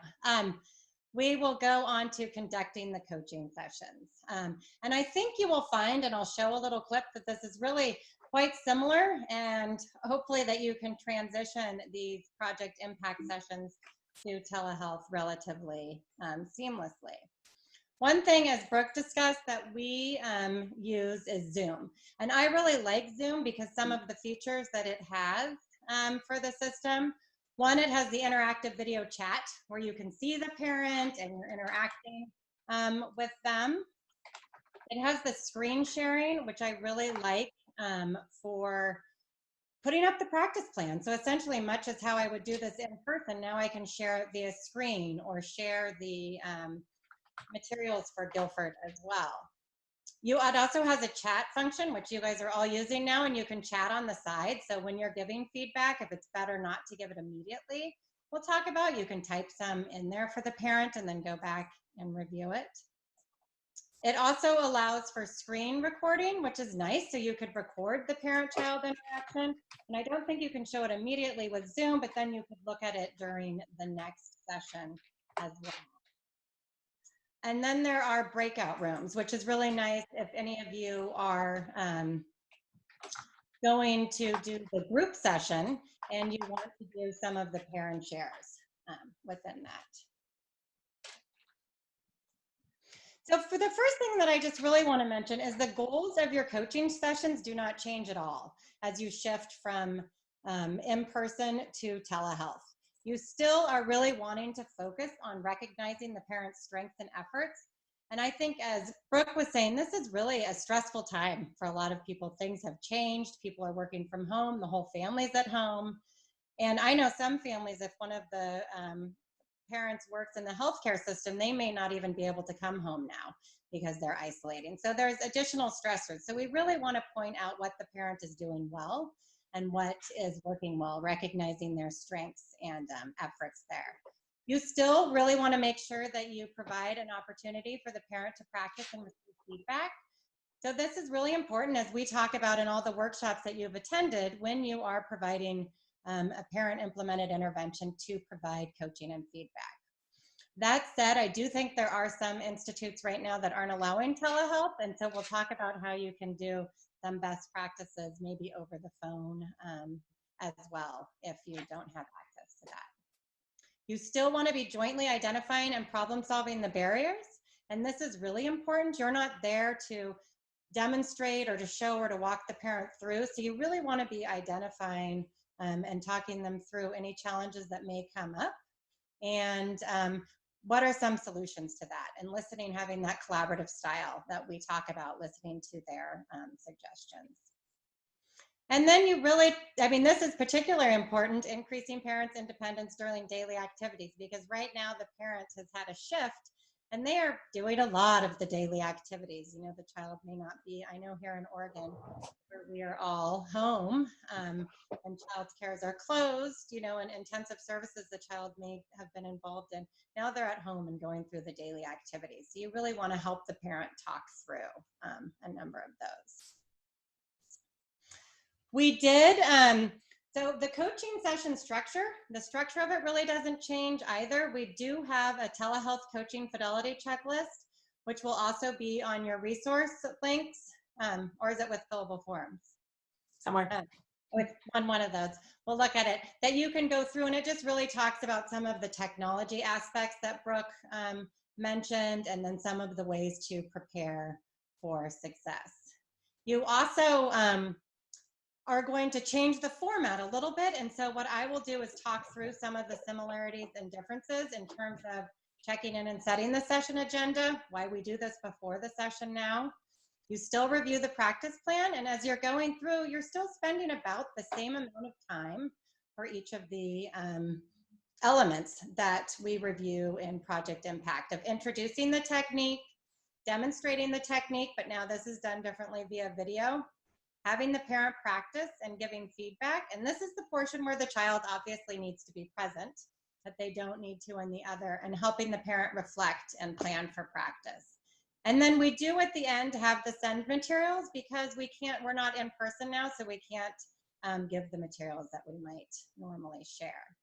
We will go on to conducting the coaching sessions. And I think you will find, and I'll show a little clip, that this is really quite similar, and hopefully that you can transition these Project ImPACT sessions to telehealth relatively seamlessly. One thing, as Brooke discussed, that we use is Zoom. And I really like Zoom because some of the features that it has for the system, one, it has the interactive video chat where you can see the parent and you're interacting with them. It has the screen sharing, which I really like for putting up the practice plan. So essentially, much as how I would do this in person, now I can share it via screen or share the materials for Guilford as well. It also has a chat function, which you guys are all using now, and you can chat on the side. So when you're giving feedback, if it's better not to give it immediately, we'll talk about, you can type some in there for the parent and then go back and review it. It also allows for screen recording, which is nice. So you could record the parent-child interaction. And I don't think you can show it immediately with Zoom, but then you could look at it during the next session as well. And then there are breakout rooms, which is really nice if any of you are going to do the group session and you want to do some of the parent shares within that. So for the first thing that I just really want to mention is the goals of your coaching sessions do not change at all as you shift from in-person to telehealth. You still are really wanting to focus on recognizing the parent's strengths and efforts. And I think, as Brooke was saying, this is really a stressful time for a lot of people. Things have changed. People are working from home. The whole family's at home. And I know some families, if one of the parents works in the healthcare system, they may not even be able to come home now because they're isolating. So there's additional stressors. So we really want to point out what the parent is doing well and what is working well, recognizing their strengths and efforts there. You still really want to make sure that you provide an opportunity for the parent to practice and receive feedback. So this is really important, as we talk about in all the workshops that you've attended, when you are providing a parent implemented intervention to provide coaching and feedback. That said, I do think there are some institutes right now that aren't allowing telehealth, and so we'll talk about how you can do some best practices maybe over the phone as well if you don't have access to that. You still want to be jointly identifying and problem solving the barriers, and this is really important. You're not there to demonstrate or to show or to walk the parent through, so you really want to be identifying and talking them through any challenges that may come up, and what are some solutions to that, and listening, having that collaborative style that we talk about, listening to their suggestions. And then you really, I mean, this is particularly important, increasing parents' independence during daily activities, because right now the parent has had a shift and they are doing a lot of the daily activities. You know, the child may not be, I know here in Oregon, where we are all home and child cares are closed, you know, and intensive services the child may have been involved in. Now they're at home and going through the daily activities. So you really want to help the parent talk through a number of those. We did So the coaching session structure, the structure of it really doesn't change either. We do have a telehealth coaching fidelity checklist, which will also be on your resource links, or is it with fillable forms? Somewhere. On one of those. We'll look at it, that you can go through, and it just really talks about some of the technology aspects that Brooke mentioned, and then some of the ways to prepare for success. You also are going to change the format a little bit, and so what I will do is talk through some of the similarities and differences in terms of checking in and setting the session agenda, why we do this before the session now. You still review the practice plan, and as you're going through, you're still spending about the same amount of time for each of the elements that we review in Project ImPACT, of introducing the technique, demonstrating the technique, but now this is done differently via video, having the parent practice and giving feedback, and this is the portion where the child obviously needs to be present, but they don't need to in the other, and helping the parent reflect and plan for practice. And then we do at the end have the send materials, because we're not in person now, so we can't give the materials that we might normally share.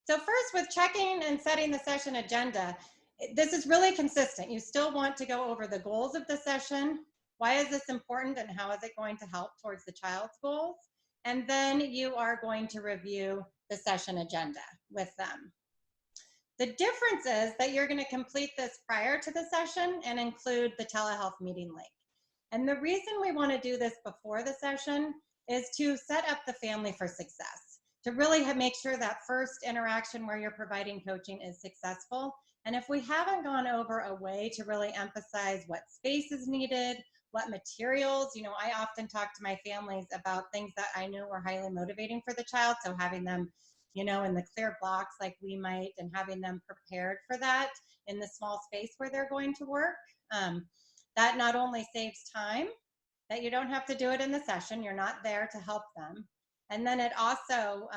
So first, with checking and setting the session agenda, this is really consistent. You still want to go over the goals of the session. Why is this important, and how is it going to help towards the child's goals? And then you are going to review the session agenda with them. The difference is that you're going to complete this prior to the session and include the telehealth meeting link. And the reason we want to do this before the session is to set up the family for success, to really make sure that first interaction where you're providing coaching is successful. And if we haven't gone over a way to really emphasize what space is needed, what materials, I often talk to my families about things that I knew were highly motivating for the child. So having them, in the clear blocks like we might, and having them prepared for that in the small space where they're going to work. That not only saves time, that you don't have to do it in the session, you're not there to help them. And then it also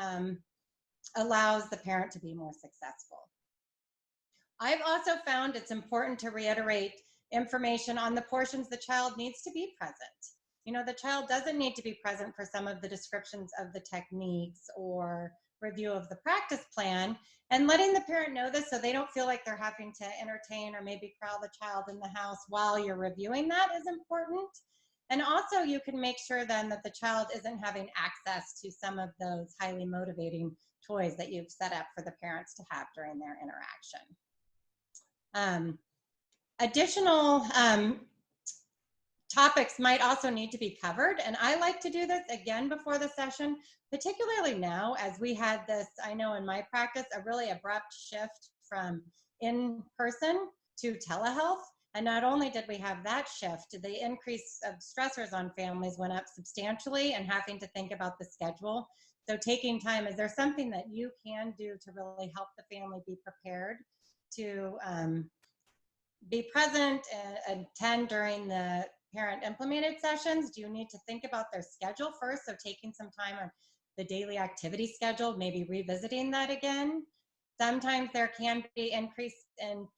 allows the parent to be more successful. I've also found it's important to reiterate information on the portions the child needs to be present. The child doesn't need to be present for some of the descriptions of the techniques or review of the practice plan, and letting the parent know this so they don't feel like they're having to entertain or maybe corral the child in the house while you're reviewing that is important. And also you can make sure then that the child isn't having access to some of those highly motivating toys that you've set up for the parents to have during their interaction. Additional topics might also need to be covered, and I like to do this again before the session, particularly now as we had this, I know in my practice, a really abrupt shift from in-person to telehealth. And not only did we have that shift, the increase of stressors on families went up substantially, and having to think about the schedule. So taking time, is there something that you can do to really help the family be prepared to be present and attend during the parent implemented sessions? Do you need to think about their schedule first? So taking some time on the daily activity schedule, maybe revisiting that again. Sometimes there can be increase in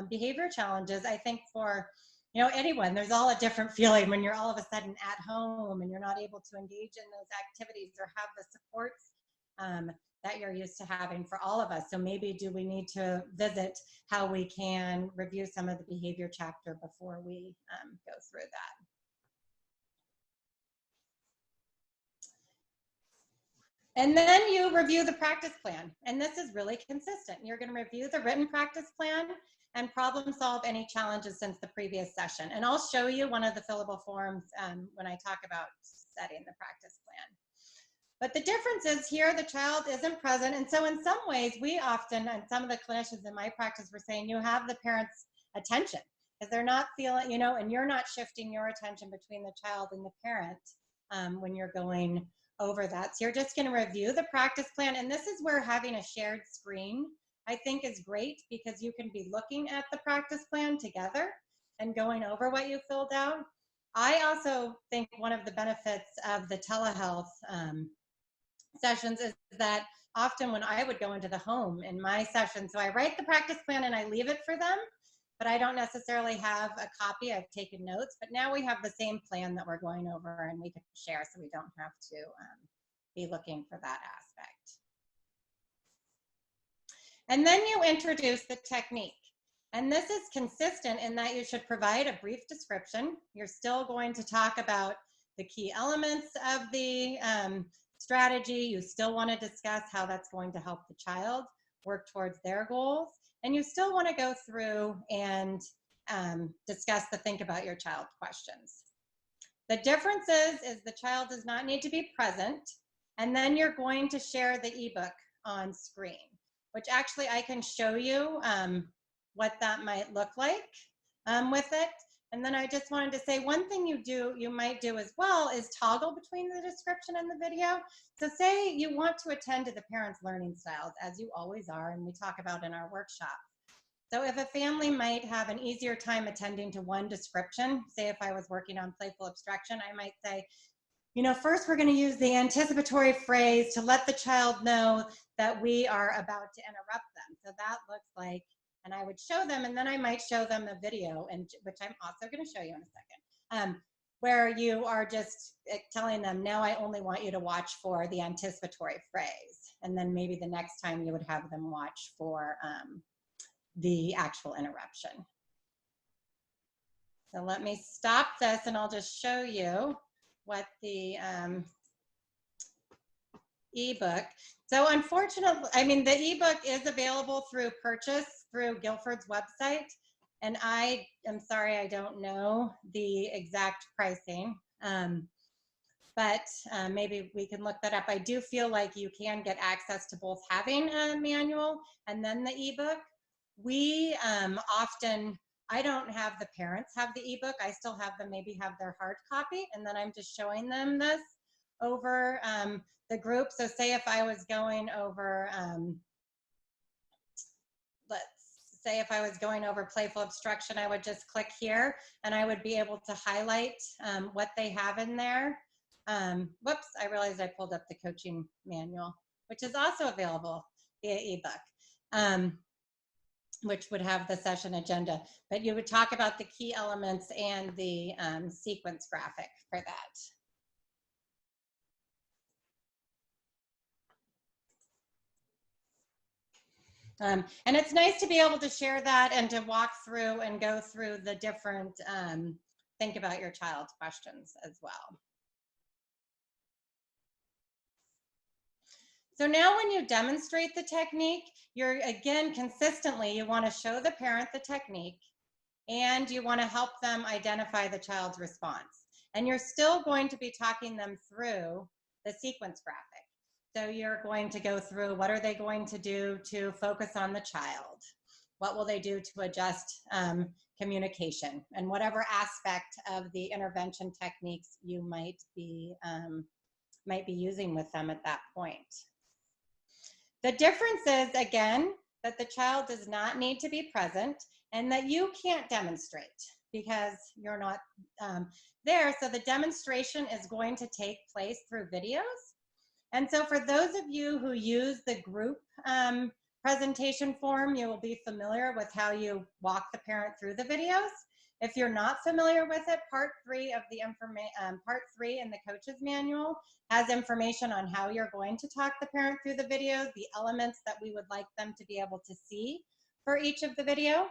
behavior challenges. I think for anyone, there's all a different feeling when you're all of a sudden at home and you're not able to engage in those activities or have the supports that you're used to having for all of us. So maybe do we need to visit how we can review some of the behavior chapter before we go through that. And then you review the practice plan. And this is really consistent. You're going to review the written practice plan and problem solve any challenges since the previous session. And I'll show you one of the fillable forms when I talk about setting the practice plan. But the difference is here the child isn't present. And so in some ways, we often, and some of the clinicians in my practice were saying, you have the parent's attention because they're not feeling, and you're not shifting your attention between the child and the parent when you're going over that. So you're just going to review the practice plan. And this is where having a shared screen, I think, is great, because you can be looking at the practice plan together and going over what you filled out. I also think one of the benefits of the telehealth sessions is that often when I would go into the home in my session, so I write the practice plan and I leave it for them, but I don't necessarily have a copy. I've taken notes, but now we have the same plan that we're going over and we can share so we don't have to be looking for that aspect. And then you introduce the technique. And this is consistent in that you should provide a brief description. You're still going to talk about the key elements of the strategy. You still want to discuss how that's going to help the child work towards their goals. And you still want to go through and discuss the think about your child questions. The difference is the child does not need to be present. And then you're going to share the ebook on screen, which actually I can show you what that might look like with it. And then I just wanted to say one thing you might do as well is toggle between the description and the video. So say you want to attend to the parents' learning styles, as you always are, and we talk about in our workshop. So if a family might have an easier time attending to one description, say if I was working on playful obstruction, I might say, you know, first we're going to use the anticipatory phrase to let the child know that we are about to interrupt them. So that looks like, and I would show them, and then I might show them a video, and which I'm also going to show you in a second, where you are just telling them, now I only want you to watch for the anticipatory phrase. And then maybe the next time you would have them watch for the actual interruption. So let me stop this and I'll just show you what the ebook. So unfortunately, I mean, the ebook is available through purchase through Guilford's website. And I am sorry, I don't know the exact pricing, but maybe we can look that up. I do feel like you can get access to both having a manual and then the ebook. We often, I don't have the parents have the ebook. I still have them maybe have their hard copy, and then I'm just showing them this over the group. So say if I was going over, let's say if I was going over playful obstruction, I would just click here and I would be able to highlight what they have in there. Whoops, I realized I pulled up the coaching manual, which is also available via ebook. Which would have the session agenda, but you would talk about the key elements and the sequence graphic for that. And it's nice to be able to share that and to walk through and go through the different think about your child's questions as well. So now when you demonstrate the technique, you're again consistently, you want to show the parent the technique and you want to help them identify the child's response. And you're still going to be talking them through the sequence graphic. So you're going to go through what are they going to do to focus on the child? What will they do to adjust communication? And whatever aspect of the intervention techniques you might be using with them at that point. The difference is, again, that the child does not need to be present and that you can't demonstrate because you're not there. So the demonstration is going to take place through videos. And so for those of you who use the group presentation form, you will be familiar with how you walk the parent through the videos. If you're not familiar with it, part 3 of the part 3 in the coach's manual has information on how you're going to talk the parent through the videos, the elements that we would like them to be able to see for each of the video.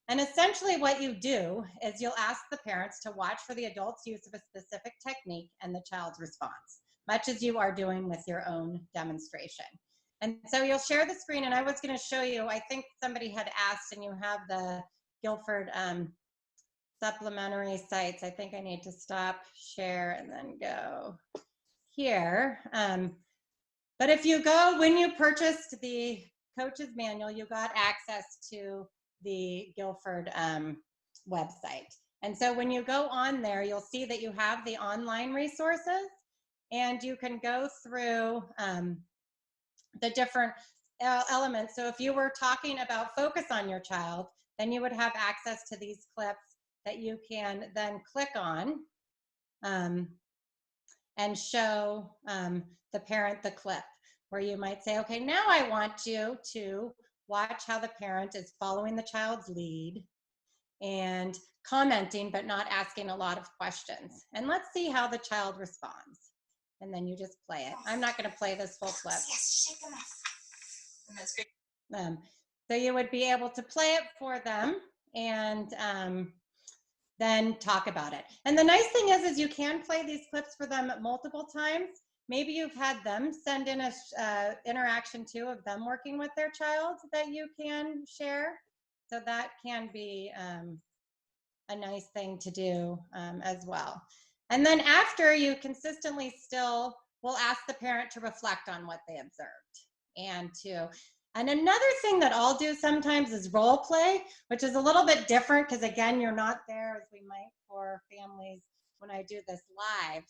And essentially what you do is you'll ask the parents to watch for the adult's use of a specific technique and the child's response, much as you are doing with your own demonstration. And so you'll share the screen, and I was going to show you, I think somebody had asked, and you have the Guilford supplementary sites. I think I need to stop share and then go here. But if you go, when you purchased the coach's manual, you got access to the Guilford website. And so when you go on there, you'll see that you have the online resources and you can go through the different elements. So if you were talking about focus on your child, then you would have access to these clips that you can then click on and show the parent the clip, where you might say, okay, now I want you to watch how the parent is following the child's lead and commenting, but not asking a lot of questions. And let's see how the child responds. And then you just play it. I'm not going to play this full clip. Yes, shake them off. And that's great. So you would be able to play it for them and then talk about it. And the nice thing is you can play these clips for them multiple times. Maybe you've had them send in a interaction too of them working with their child that you can share. So that can be a nice thing to do as well. And then after, you consistently still will ask the parent to reflect on what they observed. And another thing that I'll do sometimes is role play, which is a little bit different because again, you're not there as we might for families when I do this live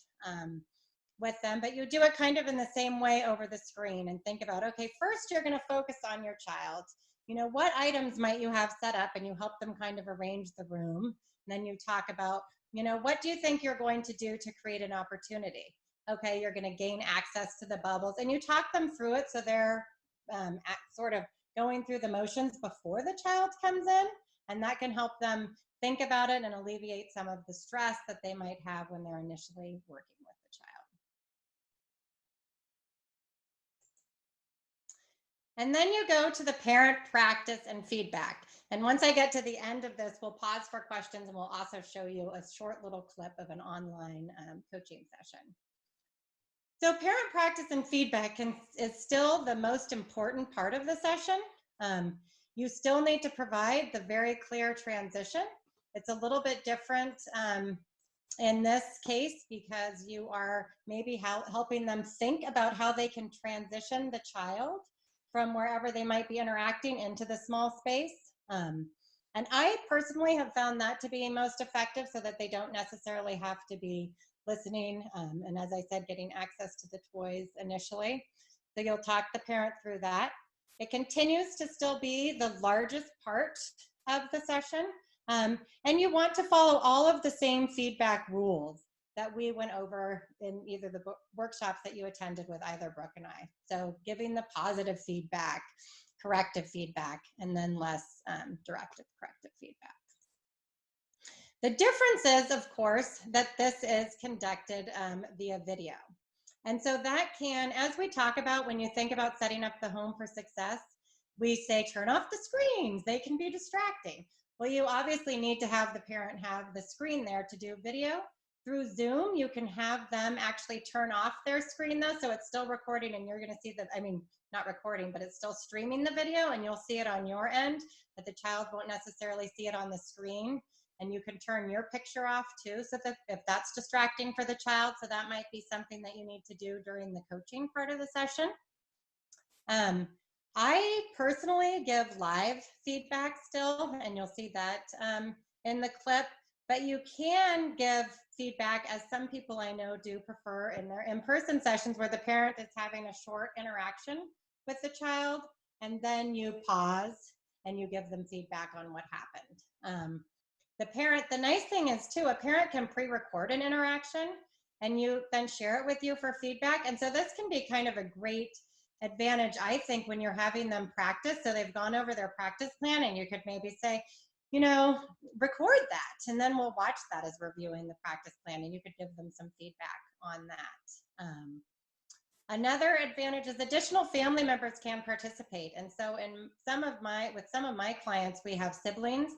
with them, but you do it kind of in the same way over the screen and think about, okay, first you're going to focus on your child. You know, what items might you have set up, and you help them kind of arrange the room. And then you talk about, you know, what do you think you're going to do to create an opportunity? Okay, you're going to gain access to the bubbles, and you talk them through it so they're sort of going through the motions before the child comes in, and that can help them think about it and alleviate some of the stress that they might have when they're initially working with the child. And then you go to the parent practice and feedback. And once I get to the end of this, we'll pause for questions, and we'll also show you a short little clip of an online coaching session. So parent practice and feedback is still the most important part of the session. You still need to provide the very clear transition. It's a little bit different in this case because you are maybe helping them think about how they can transition the child from wherever they might be interacting into the small space. And I personally have found that to be most effective so that they don't necessarily have to be listening, and as I said, getting access to the toys initially. So you'll talk the parent through that. It continues to still be the largest part of the session, and you want to follow all of the same feedback rules that we went over in either the workshops that you attended with either Brooke and I. So giving the positive feedback, corrective feedback, and then less directive corrective feedback. The difference is, of course, that this is conducted via video. And so that can, as we talk about when you think about setting up the home for success, we say turn off the screens, they can be distracting. Well, you obviously need to have the parent have the screen there to do video. Through Zoom, you can have them actually turn off their screen though, so it's still recording and you're gonna see that, I mean, not recording, but it's still streaming the video and you'll see it on your end, but the child won't necessarily see it on the screen. And you can turn your picture off too, so that if that's distracting for the child, so that might be something that you need to do during the coaching part of the session. I personally give live feedback still, and you'll see that in the clip, but you can give feedback, as some people I know do prefer in their in-person sessions where the parent is having a short interaction with the child, and then you pause and you give them feedback on what happened. The parent, the nice thing is too, a parent can pre-record an interaction and you then share it with you for feedback. And so this can be kind of a great advantage, I think, when you're having them practice. So they've gone over their practice plan and you could maybe say, you know, record that. And then we'll watch that as reviewing the practice plan and you could give them some feedback on that. Another advantage is additional family members can participate. And so with some of my clients, we have siblings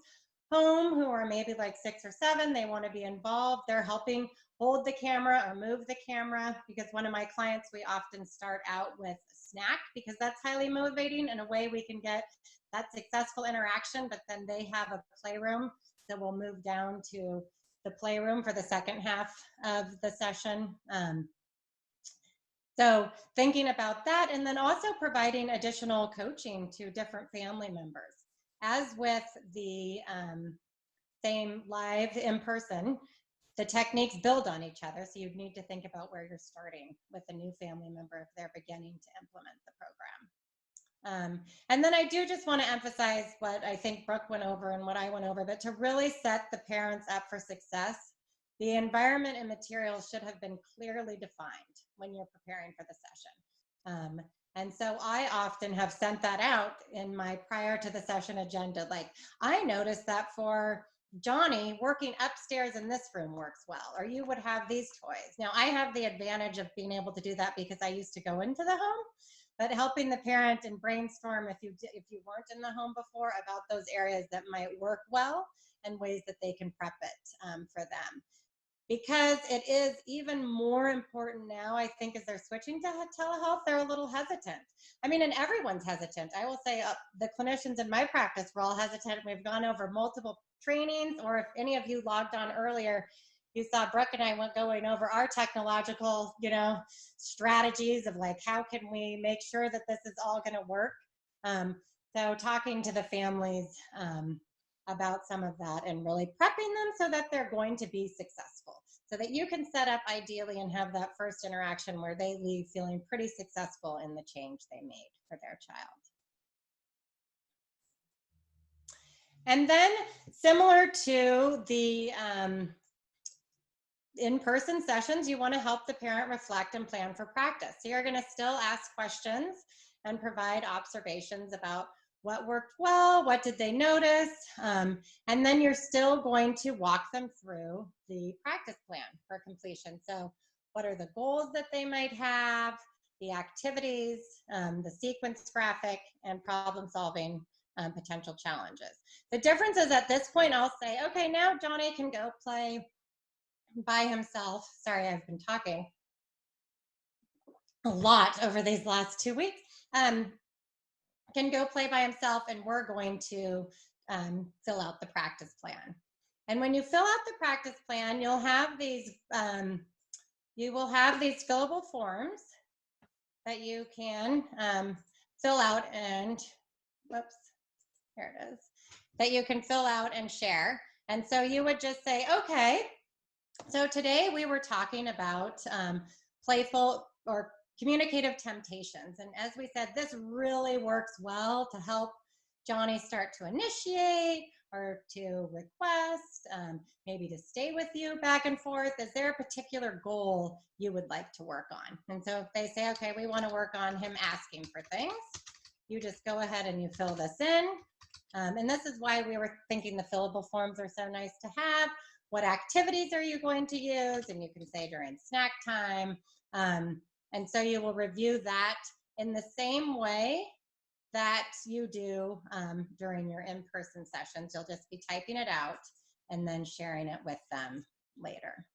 home who are maybe like 6 or 7, they want to be involved. They're helping hold the camera or move the camera, because one of my clients, we often start out with a snack because that's highly motivating. In a way we can get that successful interaction, but then they have a playroom. So we'll move down to the playroom for the second half of the session. So thinking about that, and then also providing additional coaching to different family members. As with the same live in person, the techniques build on each other. So you need to think about where you're starting with a new family member if they're beginning to implement the program. And then I do just want to emphasize what I think Brooke went over and what I went over, but to really set the parents up for success, the environment and materials should have been clearly defined when you're preparing for the session. And so I often have sent that out in my prior to the session agenda. Like, I noticed that for Johnny, working upstairs in this room works well, or you would have these toys. Now, I have the advantage of being able to do that because I used to go into the home, but helping the parent and brainstorm if you weren't in the home before about those areas that might work well and ways that they can prep it for them. Because it is even more important now, I think, as they're switching to telehealth, they're a little hesitant. I mean, and everyone's hesitant. I will say the clinicians in my practice were all hesitant. We've gone over multiple trainings, or if any of you logged on earlier, you saw Brooke and I went going over our technological, strategies of like, how can we make sure that this is all going to work? So talking to the families about some of that and really prepping them so that they're going to be successful, so that you can set up ideally and have that first interaction where they leave feeling pretty successful in the change they made for their child. And then similar to the in-person sessions, you want to help the parent reflect and plan for practice. So you're going to still ask questions and provide observations about what worked well, what did they notice, and then you're still going to walk them through the practice plan for completion. So what are the goals that they might have, the activities, the sequence graphic, and problem solving potential challenges. The difference is at this point, I'll say, okay, now Johnny can go play by himself. Sorry, I've been talking a lot over these last 2 weeks. Can go play by himself, and we're going to fill out the practice plan. And when you fill out the practice plan, you'll have these, you will have these fillable forms that you can fill out and, whoops, here it is, that you can fill out and share. And so you would just say, okay, so today we were talking about playful or communicative temptations. And as we said, this really works well to help Johnny start to initiate or to request, maybe to stay with you back and forth. Is there a particular goal you would like to work on? And so if they say, okay, we want to work on him asking for things, you just go ahead and you fill this in. And this is why we were thinking the fillable forms are so nice to have. What activities are you going to use? And you can say during snack time. And so you will review that in the same way that you do during your in-person sessions. You'll just be typing it out and then sharing it with them later.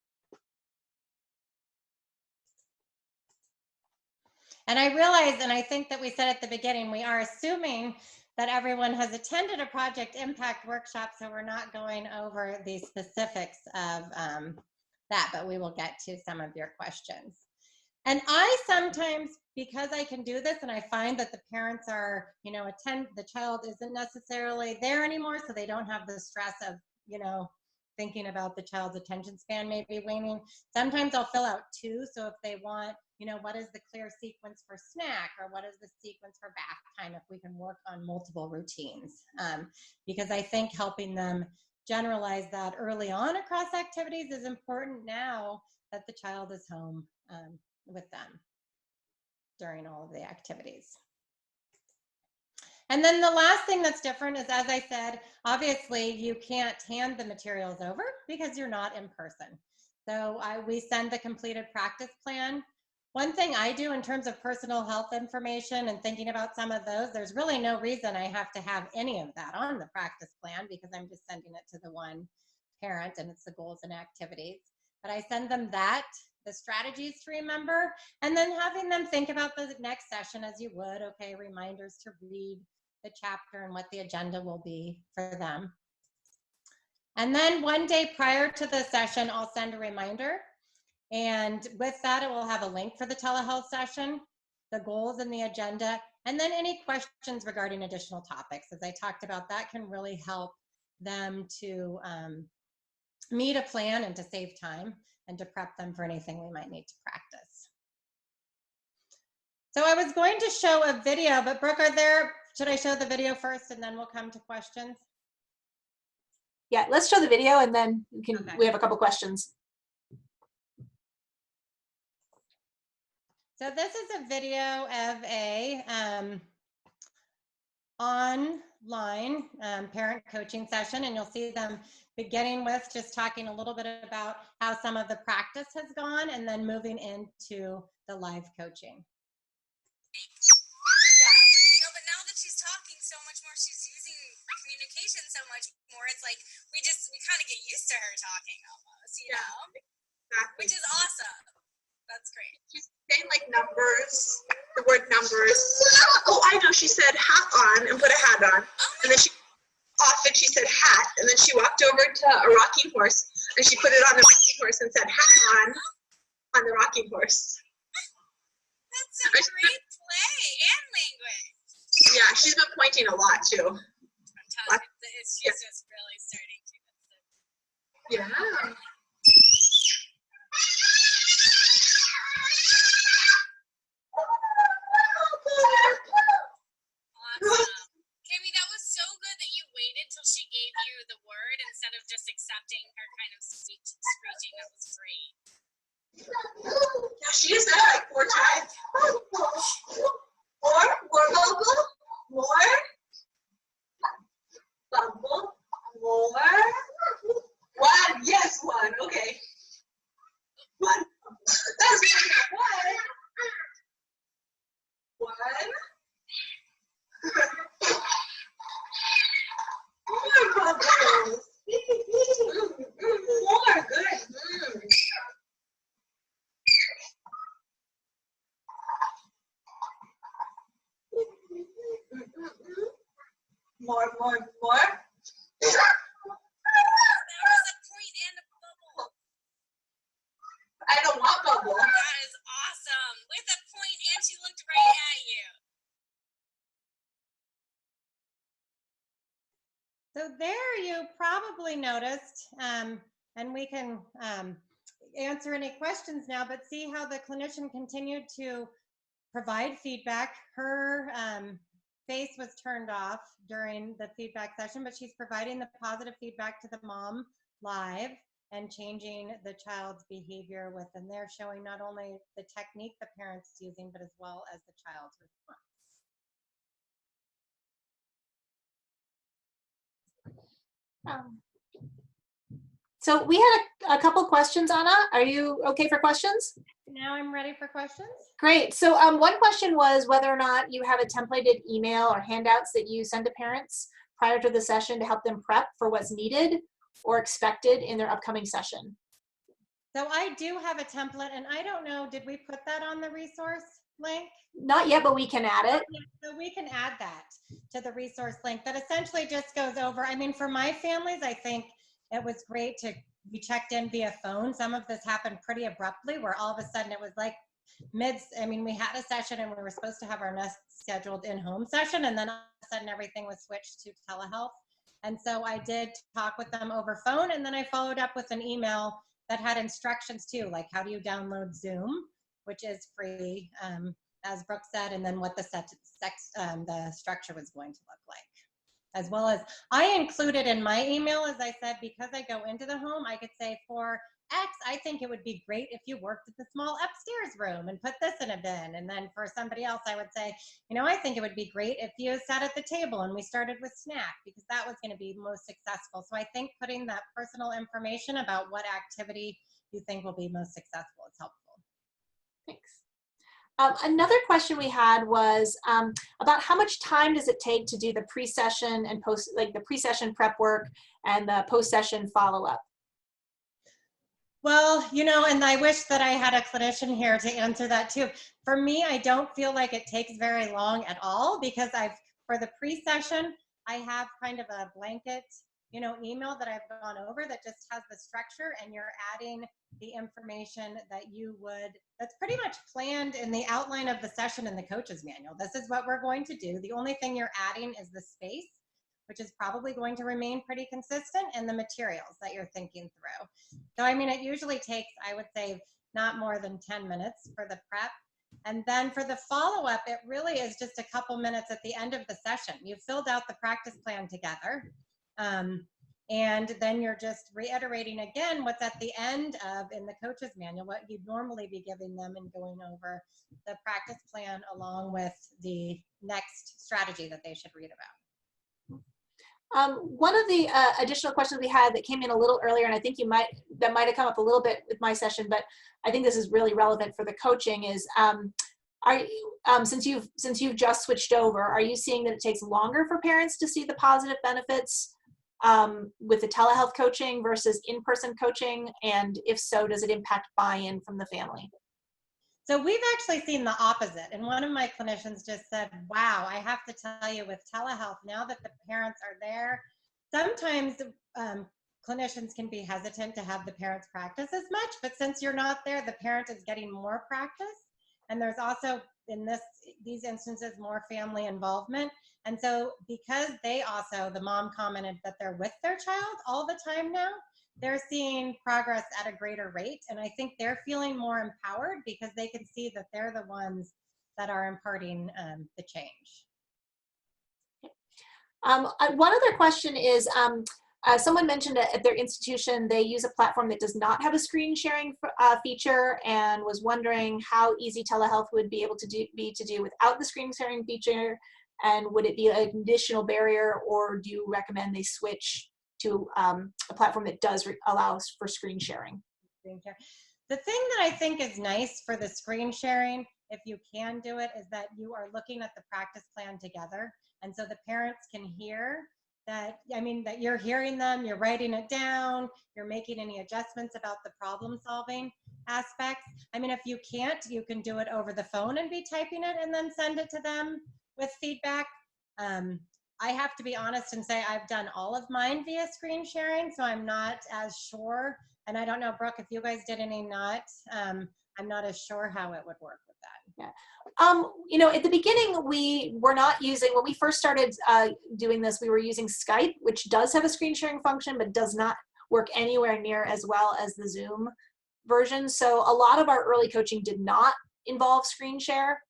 And I realize, and I think that we said at the beginning, we are assuming that everyone has attended a Project ImPACT workshop, so we're not going over the specifics of that, but we will get to some of your questions. And I sometimes, because I can do this and I find that the parents are, the child isn't necessarily there anymore, so they don't have the stress of, thinking about the child's attention span maybe waning. Sometimes I'll fill out two, so if they want, what is the clear sequence for snack, or what is the sequence for bath time, if we can work on multiple routines. Because I think helping them generalize that early on across activities is important now that the child is home with them during all of the activities. And then the last thing that's different is, as I said, obviously you can't hand the materials over because you're not in person. So we send the completed practice plan. One thing I do in terms of personal health information and thinking about some of those, there's really no reason I have to have any of that on the practice plan because I'm just sending it to the one parent and it's the goals and activities. But I send them that, the strategies to remember, and then having them think about the next session as you would, okay, reminders to read the chapter and what the agenda will be for them. And then one day prior to the session, I'll send a reminder. And with that, it will have a link for the telehealth session, the goals and the agenda, and then any questions regarding additional topics. As I talked about, that can really help them to meet a plan and to save time and to prep them for anything we might need to practice. So I was going to show a video, but Brooke, should I show the video first and then we'll come to questions? Yeah, let's show the video and then we have a couple questions. So this is a video of on line parent coaching session, and you'll see them beginning with just talking a little bit about how some of the practice has gone and then moving into the live coaching. Yeah, but now that she's talking so much more, she's using communication so much more, it's like we kind of get used to her talking almost, you know? Exactly. Which is awesome. That's great. She's saying like numbers, the word numbers. Oh, I know. She said hat on and put a hat on. And then she said hat. And then she walked over to a rocking horse and she put it on the rocking horse and said hat on the rocking horse. That's some great play and language. Yeah, she's been pointing a lot too. I'm telling you, she's just really starting to. Yeah. Awesome. Kimmy, that was so good that you waited till she gave you the word instead of just accepting her kind of screeching. That was great. Yeah, she used that like 4 times. More bubble, more bubble, more. 1, yes, 1. Okay. 1. That's good. 1. 1. More bubbles. More. Good. More. That was a point and a bubble. I don't want bubble. That is awesome. With a point, and she looked right at you. So there you probably noticed, and we can answer any questions now, but see how the clinician continued to provide feedback. Her face was turned off during the feedback session, but she's providing the positive feedback to the mom live and changing the child's behavior with them. They're showing not only the technique the parent's using, but as well as the child's response. So we had a couple questions, Anna. Are you okay for questions? Now I'm ready for questions. Great. So one question was whether or not you have a templated email or handouts that you send to parents prior to the session to help them prep for what's needed or expected in their upcoming session. So I do have a template, and I don't know, did we put that on the resource link? Not yet, but we can add it. So we can add that to the resource link. That essentially just goes over, I mean, for my families, I think it was great to be checked in via phone. Some of this happened pretty abruptly where all of a sudden it was like we had a session and we were supposed to have our next scheduled in-home session, and then all of a sudden everything was switched to telehealth. And so I did talk with them over phone, and then I followed up with an email that had instructions too, like how do you download Zoom, which is free, as Brooke said, and then what the structure was going to look like. As well as I included in my email, as I said, because I go into the home, I could say for X, I think it would be great if you worked at the small upstairs room and put this in a bin. And then for somebody else, I would say, you know, I think it would be great if you sat at the table and we started with snack, because that was going to be most successful. So I think putting that personal information about what activity you think will be most successful is helpful. Thanks. Another question we had was about how much time does it take to do the pre-session and post, like the pre-session prep work and the post-session follow-up? Well, you know, and I wish that I had a clinician here to answer that too. For me, I don't feel like it takes very long at all, because for the pre-session, I have kind of a blanket, you know, email that I've gone over that just has the structure, and you're adding the information that that's pretty much planned in the outline of the session in the coach's manual. This is what we're going to do. The only thing you're adding is the space, which is probably going to remain pretty consistent, and the materials that you're thinking through. So, I mean, it usually takes, I would say, not more than 10 minutes for the prep. And then for the follow-up, it really is just a couple minutes at the end of the session. You've filled out the practice plan together. And then you're just reiterating again what's at the end of in the coach's manual, what you'd normally be giving them, and going over the practice plan along with the next strategy that they should read about. One of the additional questions we had that came in a little earlier, and I think that might have come up a little bit with my session, but I think this is really relevant for the coaching is, since you've just switched over, are you seeing that it takes longer for parents to see the positive benefits with the telehealth coaching versus in-person coaching? And if so, does it impact buy-in from the family? So we've actually seen the opposite. And one of my clinicians just said, wow, I have to tell you with telehealth, now that the parents are there, sometimes clinicians can be hesitant to have the parents practice as much, but since you're not there, the parent is getting more practice. And there's also, in these instances, more family involvement. And so because the mom commented that they're with their child all the time now, they're seeing progress at a greater rate. And I think they're feeling more empowered because they can see that they're the ones that are imparting the change. One other question is, someone mentioned at their institution, they use a platform that does not have a screen sharing feature, and was wondering how easy telehealth would be able to do without the screen sharing feature, and would it be an additional barrier, or do you recommend they switch to a platform that does allow for screen sharing? The thing that I think is nice for the screen sharing, if you can do it, is that you are looking at the practice plan together. And so the parents can hear that, that you're hearing them, you're writing it down, you're making any adjustments about the problem solving aspects. If you can't, you can do it over the phone and be typing it and then send it to them with feedback. I have to be honest and say I've done all of mine via screen sharing, so I'm not as sure. And I don't know, Brooke, if you guys did any I'm not as sure how it would work with that. Yeah. At the beginning, we were not using, when we first started doing this, we were using Skype, which does have a screen sharing function, but does not work anywhere near as well as the Zoom version. So a lot of our early coaching did not involve screen share.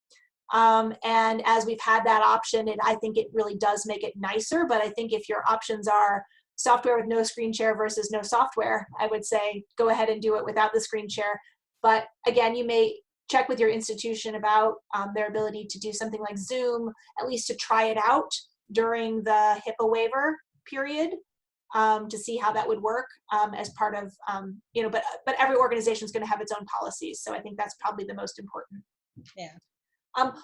And as we've had that option, I think it really does make it nicer. But I think if your options are software with no screen share versus no software, I would say go ahead and do it without the screen share. But again, you may check with your institution about their ability to do something like Zoom, at least to try it out during the HIPAA waiver period, to see how that would work as part of, but every organization is going to have its own policies. So I think that's probably the most important. Yeah.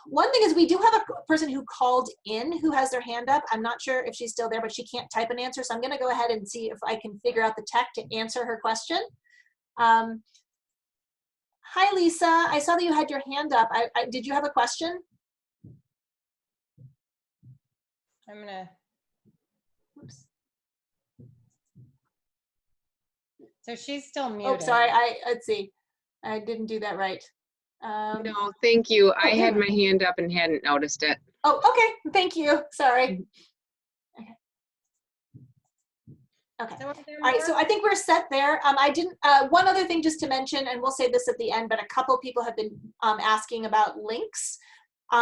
One thing is we do have a person who called in who has their hand up. I'm not sure if she's still there, but she can't type an answer. So I'm going to go ahead and see if I can figure out the tech to answer her question. Hi, Lisa. I saw that you had your hand up. Did you have a question? I'm going to. Oops. So she's still muted. Oh, sorry. Let's see. I didn't do that right. No, thank you. I had my hand up and hadn't noticed it. Oh, okay. Thank you. Sorry. Okay. So all right. So I think we're set there. One other thing just to mention, and we'll say this at the end, but a couple people have been asking about links.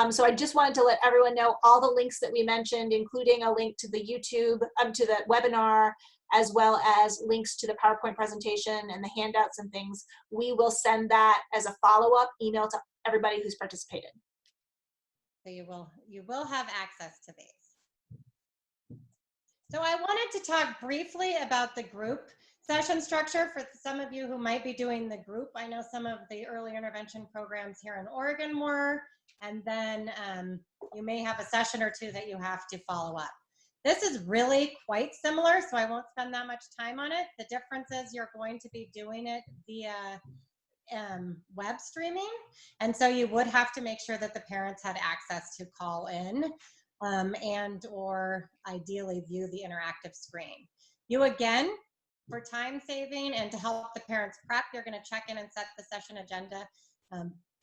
So I just wanted to let everyone know all the links that we mentioned, including a link to the YouTube, to the webinar, as well as links to the PowerPoint presentation and the handouts and things. We will send that as a follow-up email to everybody who's participated. So you will have access to these. So I wanted to talk briefly about the group session structure for some of you who might be doing the group. I know some of the early intervention programs here in Oregon were, and then you may have a session or two that you have to follow up. This is really quite similar, so I won't spend that much time on it. The difference is you're going to be doing it via web streaming, and so you would have to make sure that the parents had access to call in and or ideally view the interactive screen. You again, for time saving and to help the parents prep, you're going to check in and set the session agenda